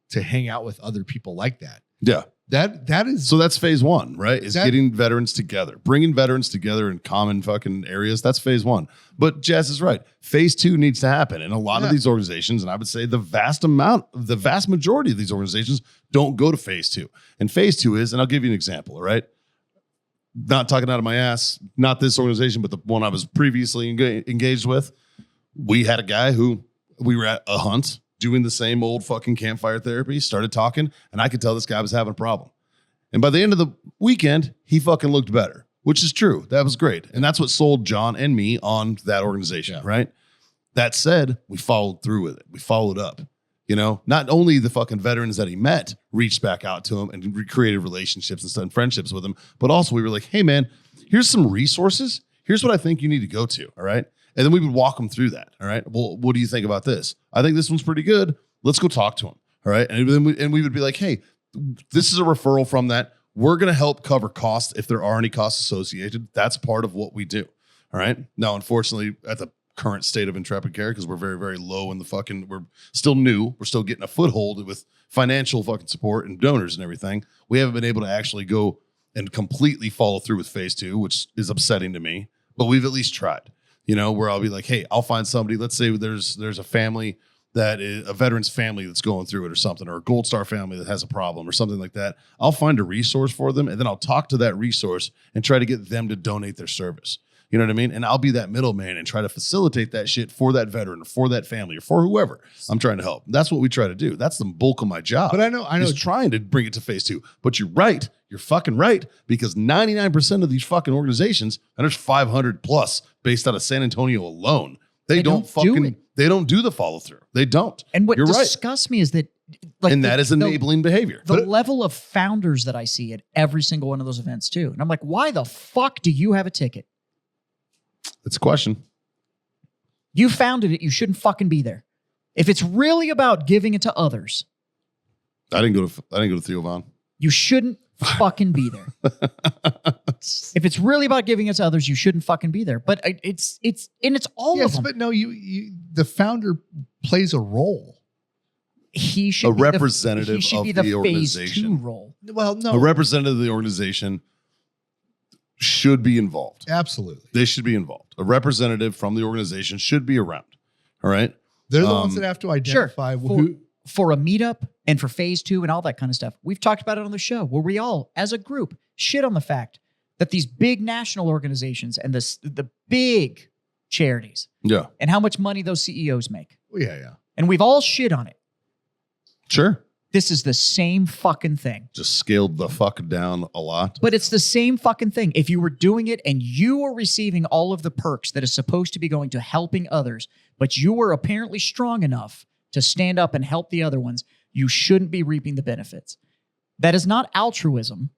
to hang out with other people like that.
Yeah.
That is
So that's phase one, right? Is
That-
getting veterans together, bringing veterans together in common fucking areas. That's phase one. But Jazz is right. Phase two needs to happen. And a lot of these organizations, and I would say the vast majority of these organizations don't go to phase two. And phase two is, and I'll give you an example, all right? Not talking out of my ass, not this organization, but the one I was previously engaged with. We had a guy who we were at a hunt doing the same old fucking campfire therapy, started talking, and I could tell this guy was having a problem. And by the end of the weekend, he fucking looked better, which is true. That was great. And that's what sold John and me on that organization, right? That said, we followed through with it. We followed up. You know, not only the fucking veterans that he met reached back out to him and recreated relationships and stuff and friendships with him, but also we were like, hey, man, here's some resources. Here's what I think you need to go to, all right? And then we would walk them through that. All right. Well, what do you think about this? I think this one's pretty good. Let's go talk to him. All right. And then we would be like, hey, this is a referral from that. We're going to help cover costs if there are any costs associated. That's part of what we do. All right. Now, unfortunately, at the current state of Intrepid Care, because we're very, very low in the fucking, we're still new. We're still getting a foothold with financial fucking support and donors and everything. We haven't been able to actually go and completely follow through with phase two, which is upsetting to me, but we've at least tried. You know, where I'll be like, hey, I'll find somebody. Let's say there's a family that is a veteran's family that's going through it or something, or a Gold Star family that has a problem or something like that. I'll find a resource for them, and then I'll talk to that resource and try to get them to donate their service. You know what I mean? And I'll be that middleman and try to facilitate that shit for that veteran or for that family or for whoever I'm trying to help. That's what we try to do. That's the bulk of my job.
But I know
is trying to bring it to phase two. But you're right. You're fucking right, because 99% of these fucking organizations, and there's 500 plus based out of San Antonio alone, they don't do the follow through. They don't.
And what
You're right.
disgusts me is that, like,
And that is enabling behavior.
The level of founders that I see at every single one of those events too. And I'm like, why the fuck do you have a ticket?
It's a question.
You founded it. You shouldn't fucking be there. If it's really about giving it to others,
I didn't go to Theo Von.
you shouldn't fucking be there. If it's really about giving it to others, you shouldn't fucking be there. But it's all of them.
But no, you the founder plays a role.
He should
A
be
representative
he should
of
be
the
phase
organization.
2 role.
Well, no,
A representative of the organization should be involved.
absolutely.
They should be involved. A representative from the organization should be around. All right.
They're the ones that have to identify who.
For a meetup and for phase 2 and all that kind of stuff. We've talked about it on the show where we all, as a group, shit on the fact that these big national organizations and the big charities
Yeah.
and how much money those CEOs make.
Well, yeah.
And we've all shit on it.
Sure.
This is the same fucking thing.
Just scaled the fuck down a lot.
But it's the same fucking thing. If you were doing it and you were receiving all of the perks that is supposed to be going to helping others, but you were apparently strong enough to stand up and help the other ones, you shouldn't be reaping the benefits. That is not altruism.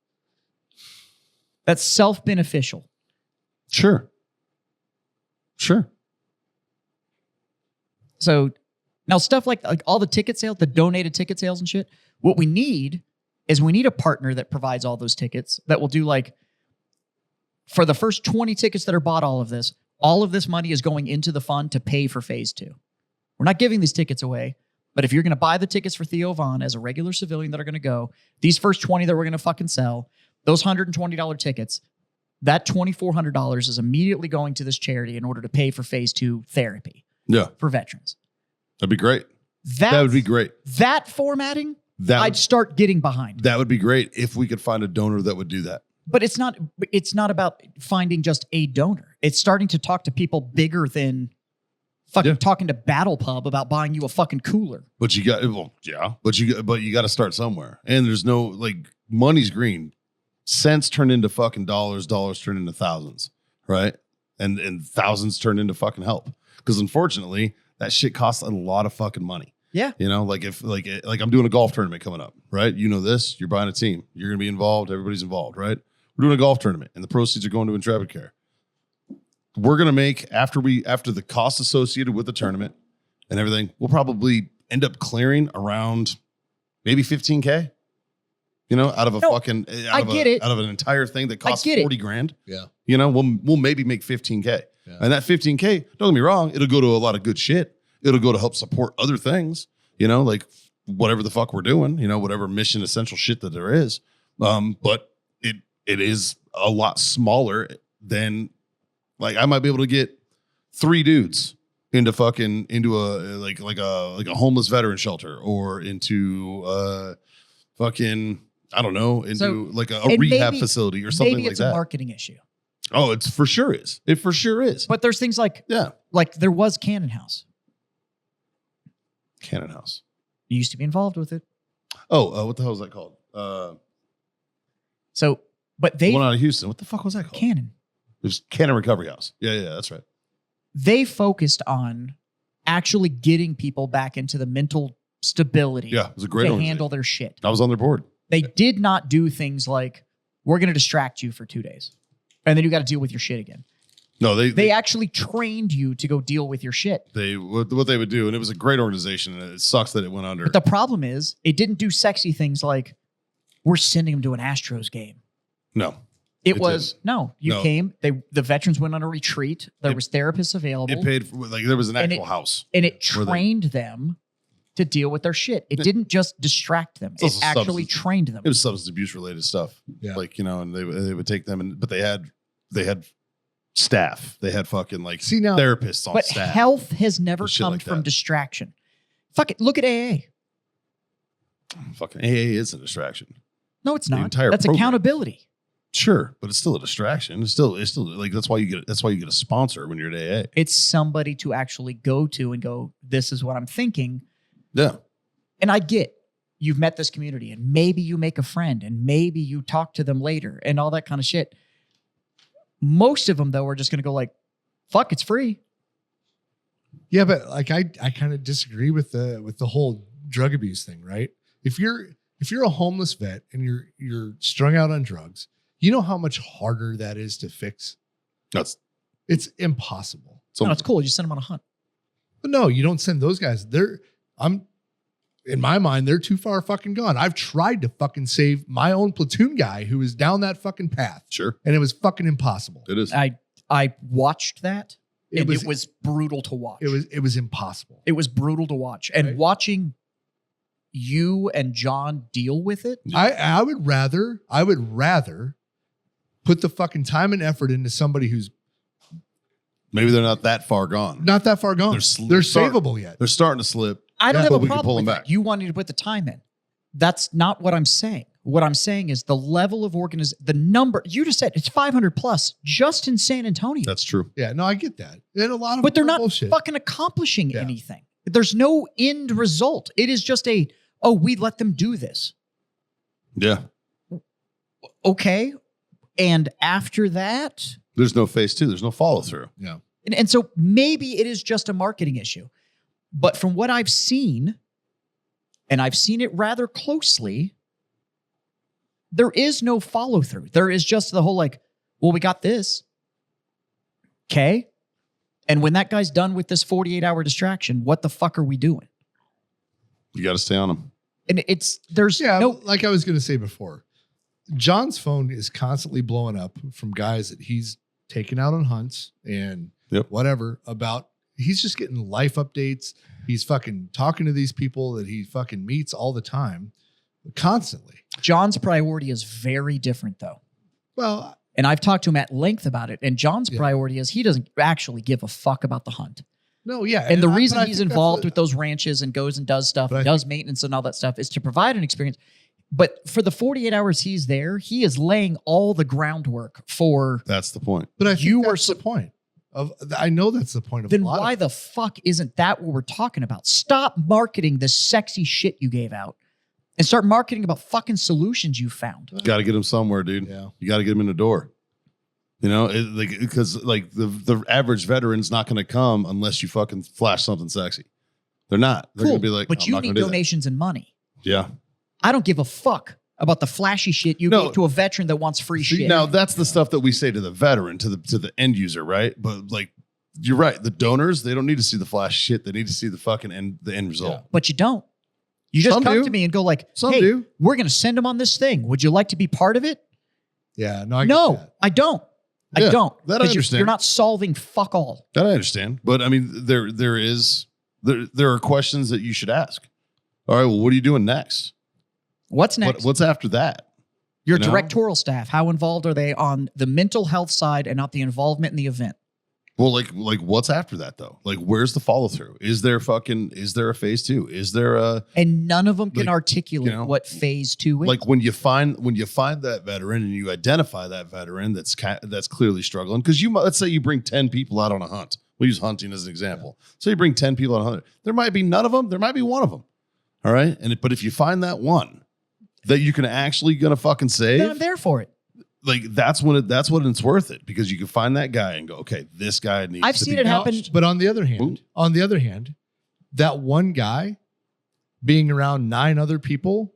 That's self-beneficial.
Sure.
So now stuff like all the ticket sales, the donated ticket sales and shit, what we need is we need a partner that provides all those tickets that will do, like, for the first 20 tickets that are bought, all of this money is going into the fund to pay for phase 2. We're not giving these tickets away, but if you're going to buy the tickets for Theo Von as a regular civilian that are going to go, these first 20 that we're going to fucking sell, those $120 tickets, that $2,400 is immediately going to this charity in order to pay for phase 2 therapy for veterans.
That'd be great. That would be great.
That formatting, I'd start getting behind.
That would be great if we could find a donor that would do that.
But it's not about finding just a donor. It's starting to talk to people bigger than fucking talking to Battle Pub about buying you a fucking cooler.
But you got, but you got to start somewhere. And there's no, like, money's green. Cents turn into fucking dollars turn into thousands, right? And thousands turn into fucking help. Because unfortunately, that shit costs a lot of fucking money.
Yeah.
You know, like if like I'm doing a golf tournament coming up, right? You know this, you're buying a team. You're going to be involved. Everybody's involved, right? We're doing a golf tournament and the proceeds are going to Intrepid Care. We're going to make, after the costs associated with the tournament and everything, we'll probably end up clearing around maybe 15K, you know, out of out of an entire thing that costs 40 grand.
Yeah.
You know, we'll maybe make 15K. Yeah. And that 15K, don't get me wrong, it'll go to a lot of good shit. It'll go to help support other things, you know, like whatever the fuck we're doing, whatever mission essential shit that there is. But it is a lot smaller than, like, I might be able to get 3 dudes into a homeless veteran shelter, or into fucking, I don't know, into like a rehab facility or something like that.
Maybe it's a marketing issue.
Oh, it's for sure is. It for sure is.
But there's things like, like there was Cannon House.
Cannon House.
You used to be involved with it.
Oh, what the hell was that called?
But they
one out of Houston. What the fuck was that called?
Cannon.
It was Cannon Recovery House. Yeah, that's right.
They focused on actually getting people back into the mental stability.
Yeah, it was a great
to
organization.
handle their shit.
I was on their board.
They did not do things like, we're going to distract you for 2 days, and then you got to deal with your shit again.
No,
they actually trained you to go deal with your shit.
What they would do, and it was a great organization, and it sucks that it went under.
But the problem is, it didn't do sexy things like, we're sending them to an Astros game.
No.
It was
didn't.
You came. The veterans went on a retreat. There was therapists available.
It paid for, like, there was an actual house,
and it trained them to deal with their shit. It didn't just distract them. It actually trained them.
It was substance abuse related stuff. Yeah, like, and they would take them, but they had staff. They had fucking therapists on staff.
But health has never come from distraction. Fuck it. Look at AA.
Fucking AA is a distraction.
No, it's not. That's accountability.
Sure, but it's still a distraction. It's still like that's why you get a sponsor when you're at AA.
It's somebody to actually go to and go, this is what I'm thinking.
Yeah.
And I get you've met this community, and maybe you make a friend, and maybe you talk to them later and all that kind of shit. Most of them, though, are just going to go like, fuck, it's free.
Yeah, but like I kind of disagree with the whole drug abuse thing, right? If you're a homeless vet and you're strung out on drugs, you know how much harder that is to fix? It's impossible.
No, it's cool. You send them on a hunt.
But no, you don't send those guys. In my mind, they're too far fucking gone. I've tried to fucking save my own platoon guy who was down that fucking path.
Sure.
And it was fucking impossible.
It is.
I watched that. It was brutal to watch.
It was impossible.
It was brutal to watch. And watching you and John deal with it.
I would rather put the fucking time and effort into somebody who's
maybe they're not that far gone.
Not that far gone. They're savable yet.
They're starting to slip.
I don't have a problem with that. You wanted to put the time in. That's not what I'm saying. What I'm saying is the level of the number you just said, it's 500 plus just in San Antonio.
That's true.
Yeah, no, I get that. And a lot of,
but they're not
bullshit.
Fucking accomplishing anything. There's no end result. It is just we let them do this.
Yeah.
Okay. And after that,
there's no phase 2. There's no follow through.
Yeah.
And so maybe it is just a marketing issue. But from what I've seen, and I've seen it rather closely, there is no follow through. There is just the whole we got this. Okay. And when that guy's done with this 48-hour distraction, what the fuck are we doing?
You got to stay on him.
And
like I was going to say before, John's phone is constantly blowing up from guys that he's taken out on hunts and whatever he's just getting life updates. He's fucking talking to these people that he fucking meets all the time, constantly.
John's priority is very different though.
Well,
and I've talked to him at length about it. And John's priority is he doesn't actually give a fuck about the hunt.
No, yeah.
And the reason he's involved with those ranches and goes and does stuff, and does maintenance and all that stuff is to provide an experience. But for the 48 hours he's there, he is laying all the groundwork for.
That's the point.
But I think that's the point. I know that's the point of.
Then why the fuck isn't that what we're talking about? Stop marketing the sexy shit you gave out and start marketing about fucking solutions you found.
Got to get them somewhere, dude.
Yeah.
You got to get them in the door. Because the average veteran's not going to come unless you fucking flash something sexy. They're not. They're going to be like,
but you need donations and money.
Yeah.
I don't give a fuck about the flashy shit you gave to a veteran that wants free shit.
Now that's the stuff that we say to the veteran, to the end user, right? But you're right. The donors, they don't need to see the flash shit. They need to see the fucking the end result. Yeah.
But you don't. You just come to me and go hey, we're going to send them on this thing. Would you like to be part of it?
Yeah. No, I
don't.
Yeah,
I don't.
That I understand.
You're not solving fuck all.
That I understand. But I mean, there are questions that you should ask. All right, well, what are you doing next?
What's next?
What's after that?
Your
you know?
directorial staff, how involved are they on the mental health side and not the involvement in the event?
Well, like what's after that though? Like, where's the follow through? Is there a phase 2? Is there a
And none of them can
Like,
articulate
you know,
what phase 2 is.
like when you find that veteran and you identify that veteran that's clearly struggling, because let's say you bring 10 people out on a hunt. We'll use hunting as an example. So you bring 10 people on a hunt. There might be none of them. There might be one of them. All right, but if you find that one that you can actually gonna fucking save,
then I'm there for it.
like that's when it's worth it, because you can find that guy and go, okay, this guy needs.
I've
to
seen
be
it happen.
But on the other hand, that one guy being around 9 other people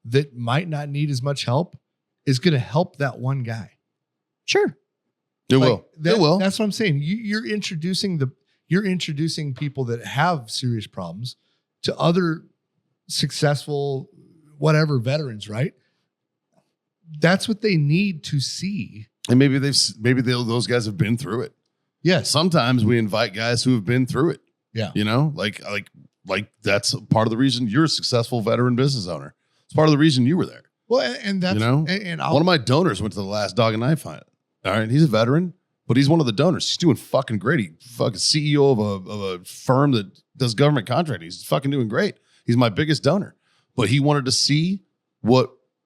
that might not need as much help is going to help that one guy.
Sure.
It will. It will.
That's what I'm saying. You're introducing people that have serious problems to other successful whatever veterans, right? That's what they need to see.
And maybe those guys have been through it.
Yes.
Sometimes we invite guys who have been through it.
Yeah.
You know, like that's part of the reason you're a successful veteran business owner. It's part of the reason you were there.
Well, and that's,
You know?
and
One of my donors went to the last dog and knife hunt. All right. He's a veteran, but he's one of the donors. He's doing fucking great. He fucking CEO of a firm that does government contracting. He's fucking doing great. He's my biggest donor, but he wanted to see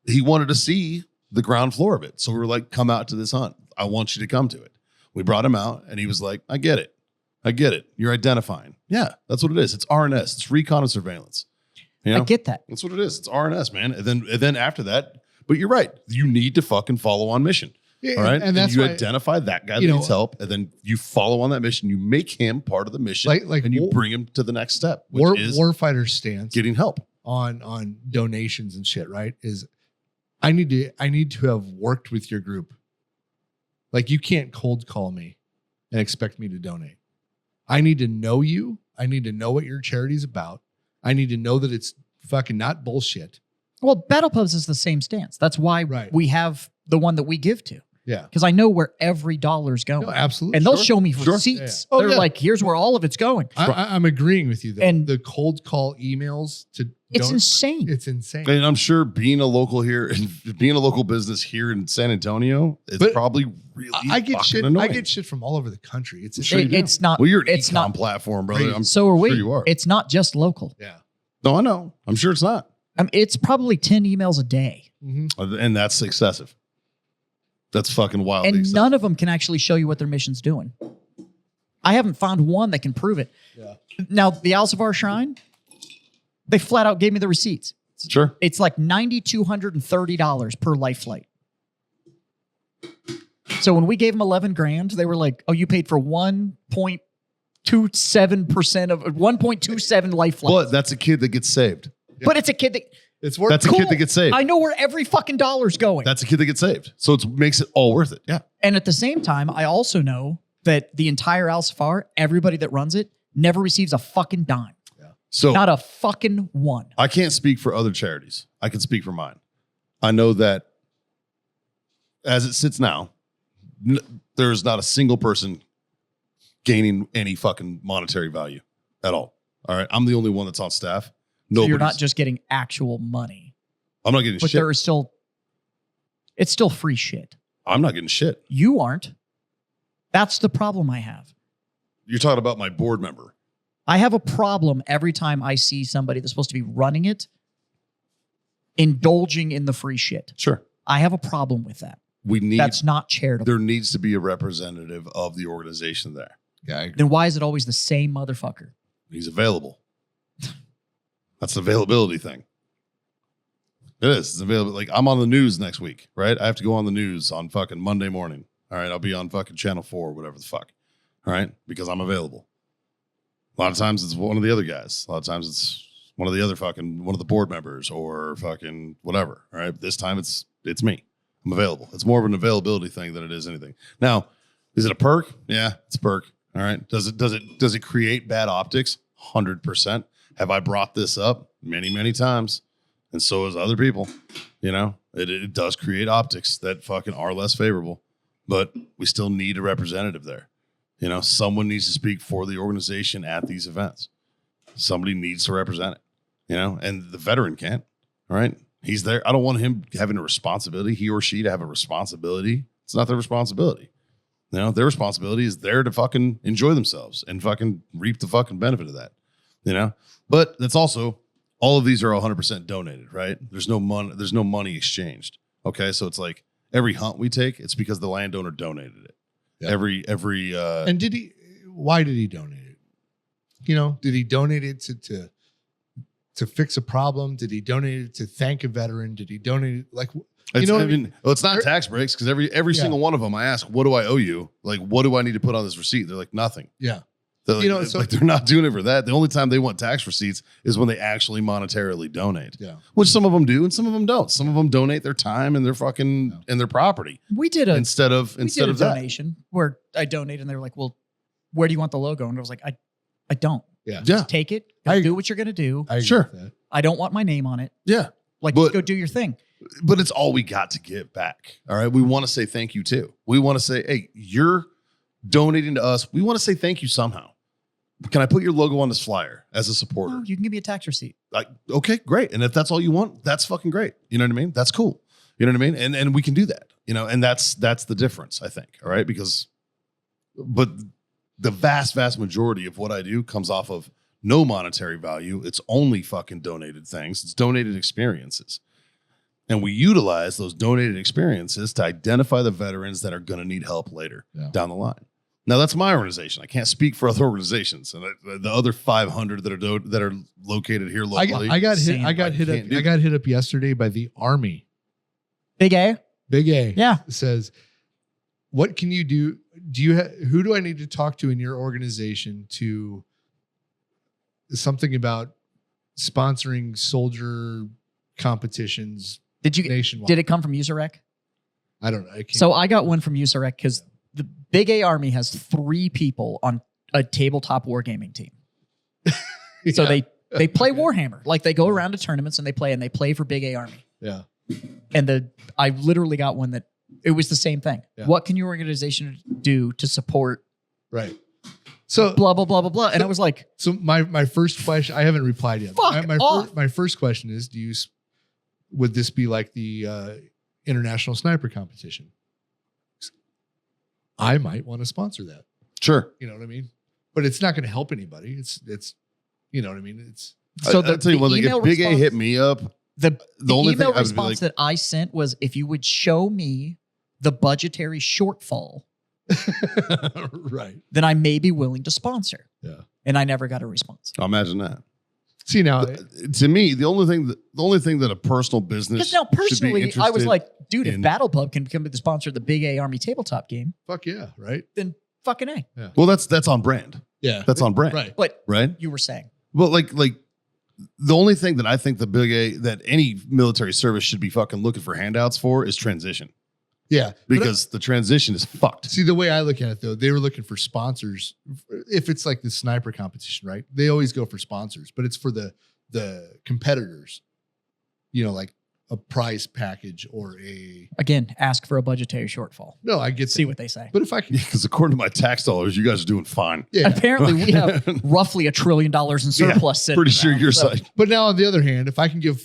the ground floor of it. So we were like, come out to this hunt. I want you to come to it. We brought him out and he was like, I get it. You're identifying. Yeah, that's what it is. It's RNS. It's recon and surveillance. You know?
I get that.
That's what it is. It's RNS, man. And then after that, but you're right. You need to fucking follow on mission.
Yeah,
All right.
and that's
you
why,
identify that guy that needs help, and then you follow on that mission. You make him part of the mission, and you bring him to the next step, which is
warfighter stance
getting help
on donations and shit, right? Is I need to have worked with your group. Like, you can't cold call me and expect me to donate. I need to know you. I need to know what your charity's about. I need to know that it's fucking not bullshit.
Well, Battle Pubs is the same stance. That's why we have the one that we give to.
Yeah.
Because I know where every dollar's going.
No, absolutely.
And they'll show me receipts.
Yeah, yeah.
They're like, here's where all of it's going.
I'm agreeing with you, though.
And
the cold call emails
it's insane.
It's insane.
And I'm sure being a local business here in San Antonio, it's probably really
I get shit.
annoying.
I get shit from all over the country. It's
It's not.
Well, you're an
it's
e-com
not
platform, brother. I'm
so are we.
sure you are.
It's not just local.
yeah.
No, I know. I'm sure it's not.
It's probably 10 emails a day.
Mm-hmm.
And that's excessive. That's fucking wild.
And none of them can actually show you what their mission's doing. I haven't found one that can prove it.
Yeah.
Now, the Alcivar Shrine, they flat out gave me the receipts.
Sure.
It's like $9,230 per life flight. So when we gave them 11 grand, they were like, oh, you paid for 1.27% of 1.27 life flights.
But that's a kid that gets saved.
But it's a kid that
It's worth
That's a kid that gets saved.
I know where every fucking dollar's going.
That's a kid that gets saved. So it makes it all worth it. Yeah.
And at the same time, I also know that the entire Al-Safar, everybody that runs it, never receives a fucking dime.
So
Not a fucking one.
I can't speak for other charities. I can speak for mine. I know that as it sits now, there's not a single person gaining any fucking monetary value at all. All right. I'm the only one that's on staff.
So you're not just getting actual money.
I'm not getting
But
shit.
there is still, it's still free shit.
I'm not getting shit.
You aren't. That's the problem I have.
You're talking about my board member.
I have a problem every time I see somebody that's supposed to be running it, indulging in the free shit.
Sure.
I have a problem with that. That's not charitable.
There needs to be a representative of the organization there.
Yeah.
Then why is it always the same motherfucker?
He's available. That's the availability thing. It is. It's available. Like, I'm on the news next week, right? I have to go on the news on fucking Monday morning. All right. I'll be on fucking Channel 4, whatever the fuck. All right. Because I'm available. A lot of times it's one of the other guys. A lot of times it's one of the board members or fucking whatever. All right. This time it's me. I'm available. It's more of an availability thing than it is anything. Now, is it a perk? Yeah, it's a perk. All right. Does it create bad optics? 100%. Have I brought this up many, many times? And so has other people. You know, it does create optics that fucking are less favorable, but we still need a representative there. You know, someone needs to speak for the organization at these events. Somebody needs to represent it. and the veteran can't. All right. He's there. I don't want him having a responsibility, he or she to have a responsibility. It's not their responsibility. Their responsibility is there to fucking enjoy themselves and fucking reap the fucking benefit of that, But that's also, all of these are 100% donated, right? There's no money exchanged. Okay. So it's like every hunt we take, it's because the landowner donated it. Yeah. Every
and why did he donate it? Did he donate it to fix a problem? Did he donate it to thank a veteran? Did he donate it
it's not tax breaks, because every single one of them I ask, what do I owe you? Like, what do I need to put on this receipt? They're like, nothing.
Yeah.
They're like, they're not doing it for that. The only time they want tax receipts is when they actually monetarily donate.
Yeah.
Which some of them do and some of them don't. Some of them donate their time and their fucking and their property.
We did a
donation
where I donated, and they were like, "Well, where do you want the logo?" And I was like, "I don't.
Yeah.
Just take it. Do what you're gonna do.
Sure.
I don't want my name on it.
Yeah.
Just go do your thing."
But it's all we got to give back. All right. We want to say thank you too. We want to say, hey, you're donating to us. We want to say thank you somehow. Can I put your logo on this flyer as a supporter?
No, you can give me a tax receipt.
Like, okay, great. And if that's all you want, that's fucking great. You know what I mean? That's cool. You know what I mean? And we can do that, and that's the difference, I think. All right. But the vast majority of what I do comes off of no monetary value. It's only fucking donated things. It's donated experiences. And we utilize those donated experiences to identify the veterans that are going to need help later down the line. Now, that's my organization. I can't speak for other organizations, and the other 500 that are located here locally.
I got hit up yesterday by the Army.
Big A.
Yeah. It says, what can you do? Who do I need to talk to in your organization to something about sponsoring soldier competitions? Nationwide?
Did it come from USAREC?
I don't know.
So I got one from USAREC because the Big A Army has 3 people on a tabletop wargaming team. So they play Warhammer. Like, they go around to tournaments and they play for Big A Army.
Yeah.
And I literally got one that it was the same thing. Yeah. What can your organization do to support?
Right. So
blah blah blah blah blah. And I was like,
so my first question, I haven't replied yet. My first question is, would this be like the international sniper competition? I might want to sponsor that.
Sure.
You know what I mean? But it's not going to help anybody. It's you know what I mean? It's
so I'll tell you one thing. If Big A hit me up,
the
only
email
thing
response that I sent was, if you would show me the budgetary shortfall,
right,
then I may be willing to sponsor.
Yeah. And
I never got a response.
I'll imagine that.
See, now,
to me, the only thing that a personal business,
because now personally, I was like, dude, if
in,
Battle Pub can become the sponsor of the Big A Army tabletop game,
fuck yeah, right?
Then fucking A.
Yeah.
Well, that's on brand.
Yeah,
that's on brand.
Right.
But
right,
you were saying,
well, like the only thing that I think the Big A, that any military service should be fucking looking for handouts for, is transition.
Yeah,
because the transition is fucked.
See, the way I look at it, though, they were looking for sponsors. If it's like the sniper competition, right? They always go for sponsors, but it's for the competitors, like a prize package or
again, ask for a budgetary shortfall.
No, I get
see what they say.
But if I can,
because according to my tax dollars, you guys are doing fine.
Yeah. Apparently, we have roughly $1 trillion in surplus.
Pretty sure your side.
But now, on the other hand, if I can give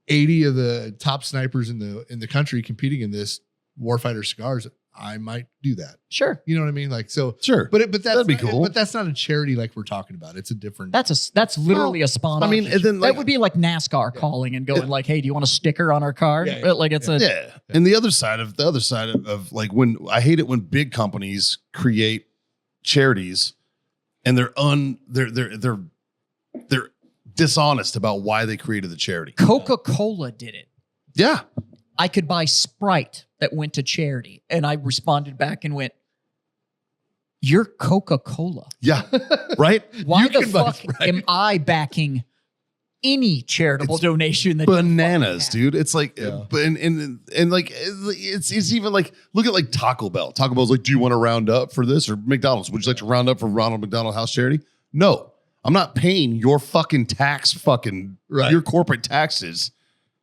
80 of the top snipers in the country competing in this warfighter cigars, I might do that.
Sure.
You know what I mean? Like, so
sure.
But that'd be
cool.
But that's not a charity like we're talking about. It's a different.
That's literally a sponsor.
I mean, and then
that would be like NASCAR calling and going like, "Hey, do you want a sticker on our car?"
Yeah.
Like it's a
And the other side of like, when I hate it when big companies create charities and they're dishonest about why they created the charity.
Coca-Cola did it.
Yeah.
I could buy Sprite that went to charity. And I responded back and went, "You're Coca-Cola."
Yeah. Right?
Why the fuck am I backing any charitable donation that
bananas, dude? It's like, and like, it's even like, look at like Taco Bell. Taco Bell's like, do you want to round up for this? Or McDonald's, would you like to round up for Ronald McDonald House Charity? No, I'm not paying your fucking your corporate taxes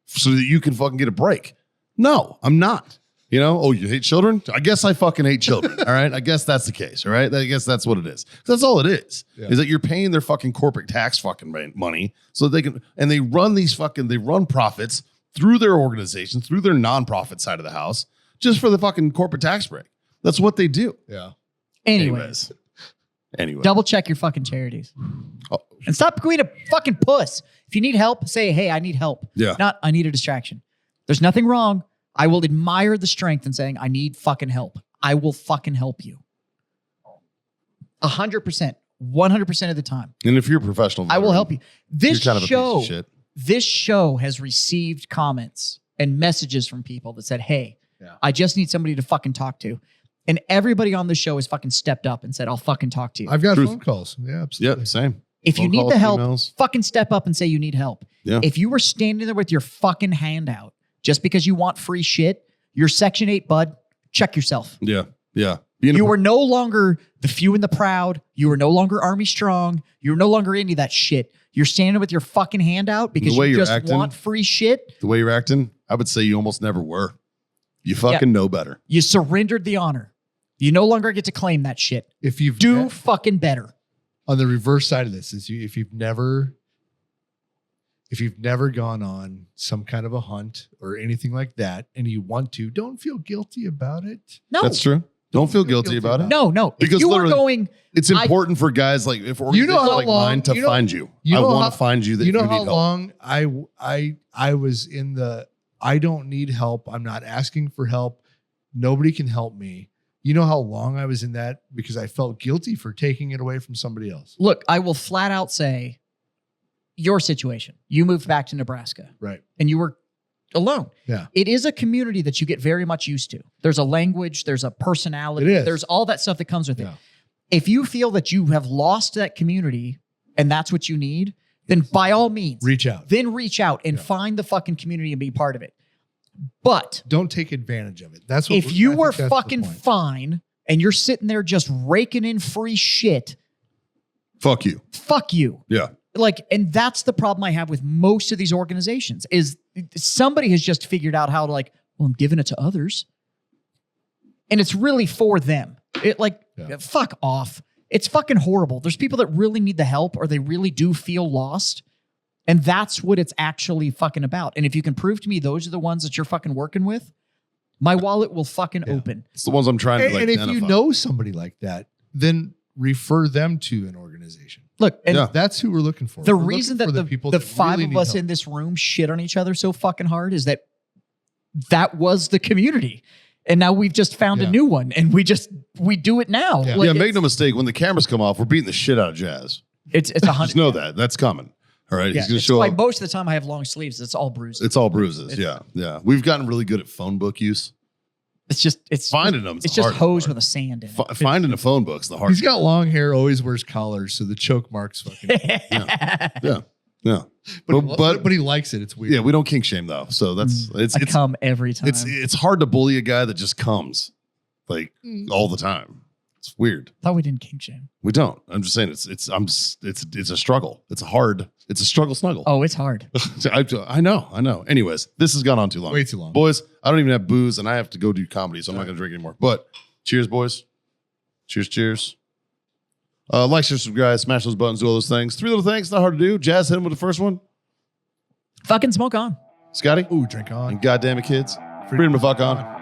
so that you can fucking get a break. No, I'm not. You know, oh, you hate children? I guess I fucking hate children. All right. I guess that's the case. All right. I guess that's what it is. That's all it is.
Yeah.
Is that you're paying their fucking corporate tax fucking money so they can, and they run they run profits through their organization, through their nonprofit side of the house, just for the fucking corporate tax break. That's what they do.
Yeah.
Anyways,
Anyway.
double check your fucking charities.
Oh.
And stop being a fucking puss. If you need help, say, hey, I need help.
Yeah.
Not, I need a distraction. There's nothing wrong. I will admire the strength in saying, I need fucking help. I will fucking help you. 100%, 100% of the time.
And if you're a professional,
I will help you. This
you're kind of a piece
show,
of shit.
this show has received comments and messages from people that said, hey,
Yeah.
I just need somebody to fucking talk to. And everybody on the show has fucking stepped up and said, I'll fucking talk to you.
I've got
Truth.
phone calls. Yeah, absolutely.
Yeah, same.
If you
Phone
need
calls,
the help,
emails.
fucking step up and say you need help.
Yeah.
If you were standing there with your fucking hand out just because you want free shit, you're Section 8, bud. Check yourself.
Yeah. Yeah. Being
You
a,
were no longer the few and the proud. You were no longer Army Strong. You were no longer any of that shit. You're standing with your fucking hand out because
The way
you
you're
just
acting.
want free shit.
the way you're acting, I would say you almost never were. You fucking know better.
You surrendered the honor. You no longer get to claim that shit.
If you've
Do fucking better.
on the reverse side of this is if you've never gone on some kind of a hunt or anything like that and you want to, don't feel guilty about it.
No.
That's true. Don't feel guilty about it.
No. If
Because
you were
literally-
going,
It's important for guys like if
You know
organizations
how
like
long-
mine to
you know-
find you.
you
I
know
want
how-
to find you that
You know
need
how
help.
long I was in the I don't need help. I'm not asking for help. Nobody can help me. You know how long I was in that because I felt guilty for taking it away from somebody else.
look, I will flat out say your situation. You moved back to Nebraska
Right.
and you were alone.
Yeah.
It is a community that you get very much used to. There's a language, there's a personality,
It is.
there's all that stuff that comes with it.
Yeah.
If you feel that you have lost that community and that's what you need, then by all means,
Reach out.
then reach out and
Yeah.
find the fucking community and be part of it. But
Don't take advantage of it. That's what
if
I
you
think
were
that's the
fucking
point.
fine and you're sitting there just raking in free shit,
Fuck you.
fuck you.
Yeah.
Like, and that's the problem I have with most of these organizations is somebody has just figured out how to like, well, I'm giving it to others. And it's really for them. It like,
Yeah.
fuck off. It's fucking horrible. There's people that really need the help or they really do feel lost. And that's what it's actually fucking about. And if you can prove to me those are the ones that you're fucking working with, my wallet will fucking
Yeah.
open.
It's the ones I'm trying to
And,
like
and if you
identify.
know somebody like that, then refer them to an organization.
Look, and
Yeah.
That's who we're looking for.
the
We're looking
reason that
for
the
people
the
that
five
really
of
need
us
help.
in this room shit on each other so fucking hard is that was the community. And now we've just found a
Yeah.
new one and we do it now.
Yeah.
Like,
Yeah, make
it's,
no mistake. When the cameras come off, we're beating the shit out of Jazz.
it's a
Just
hundred.
know that. That's coming. All right.
Yeah,
He's going to
it's
show
why
up.
most of the time I have long sleeves. It's all bruised.
It's all bruises.
It's-
Yeah. Yeah. We've gotten really good at phone book use.
It's
Finding them.
It's just
hard
hose
part.
with a sand in it.
Finding a phone book's the hard
He's got long hair, always wears collars, so the choke marks fucking.
Yeah. Yeah.
but he likes it. It's weird.
Yeah, we don't kink shame though. So that's it's
I come every time.
it's hard to bully a guy that just comes like all the time. It's weird.
Thought we didn't kink shame.
We don't. I'm just saying it's a struggle. It's a struggle snuggle.
Oh, it's hard.
I know. Anyways, this has gone on too long.
Way too long.
Boys, I don't even have booze and I have to go do comedy, so I'm not gonna drink anymore. But cheers, boys. Cheers. Like, share, subscribe, smash those buttons, do all those things. 3 little things, not hard to do. Jazz, hit him with the first one.
Fucking smoke on.
Scotty,
Ooh, drink on.
and goddamn it, kids. Freedom to fuck on.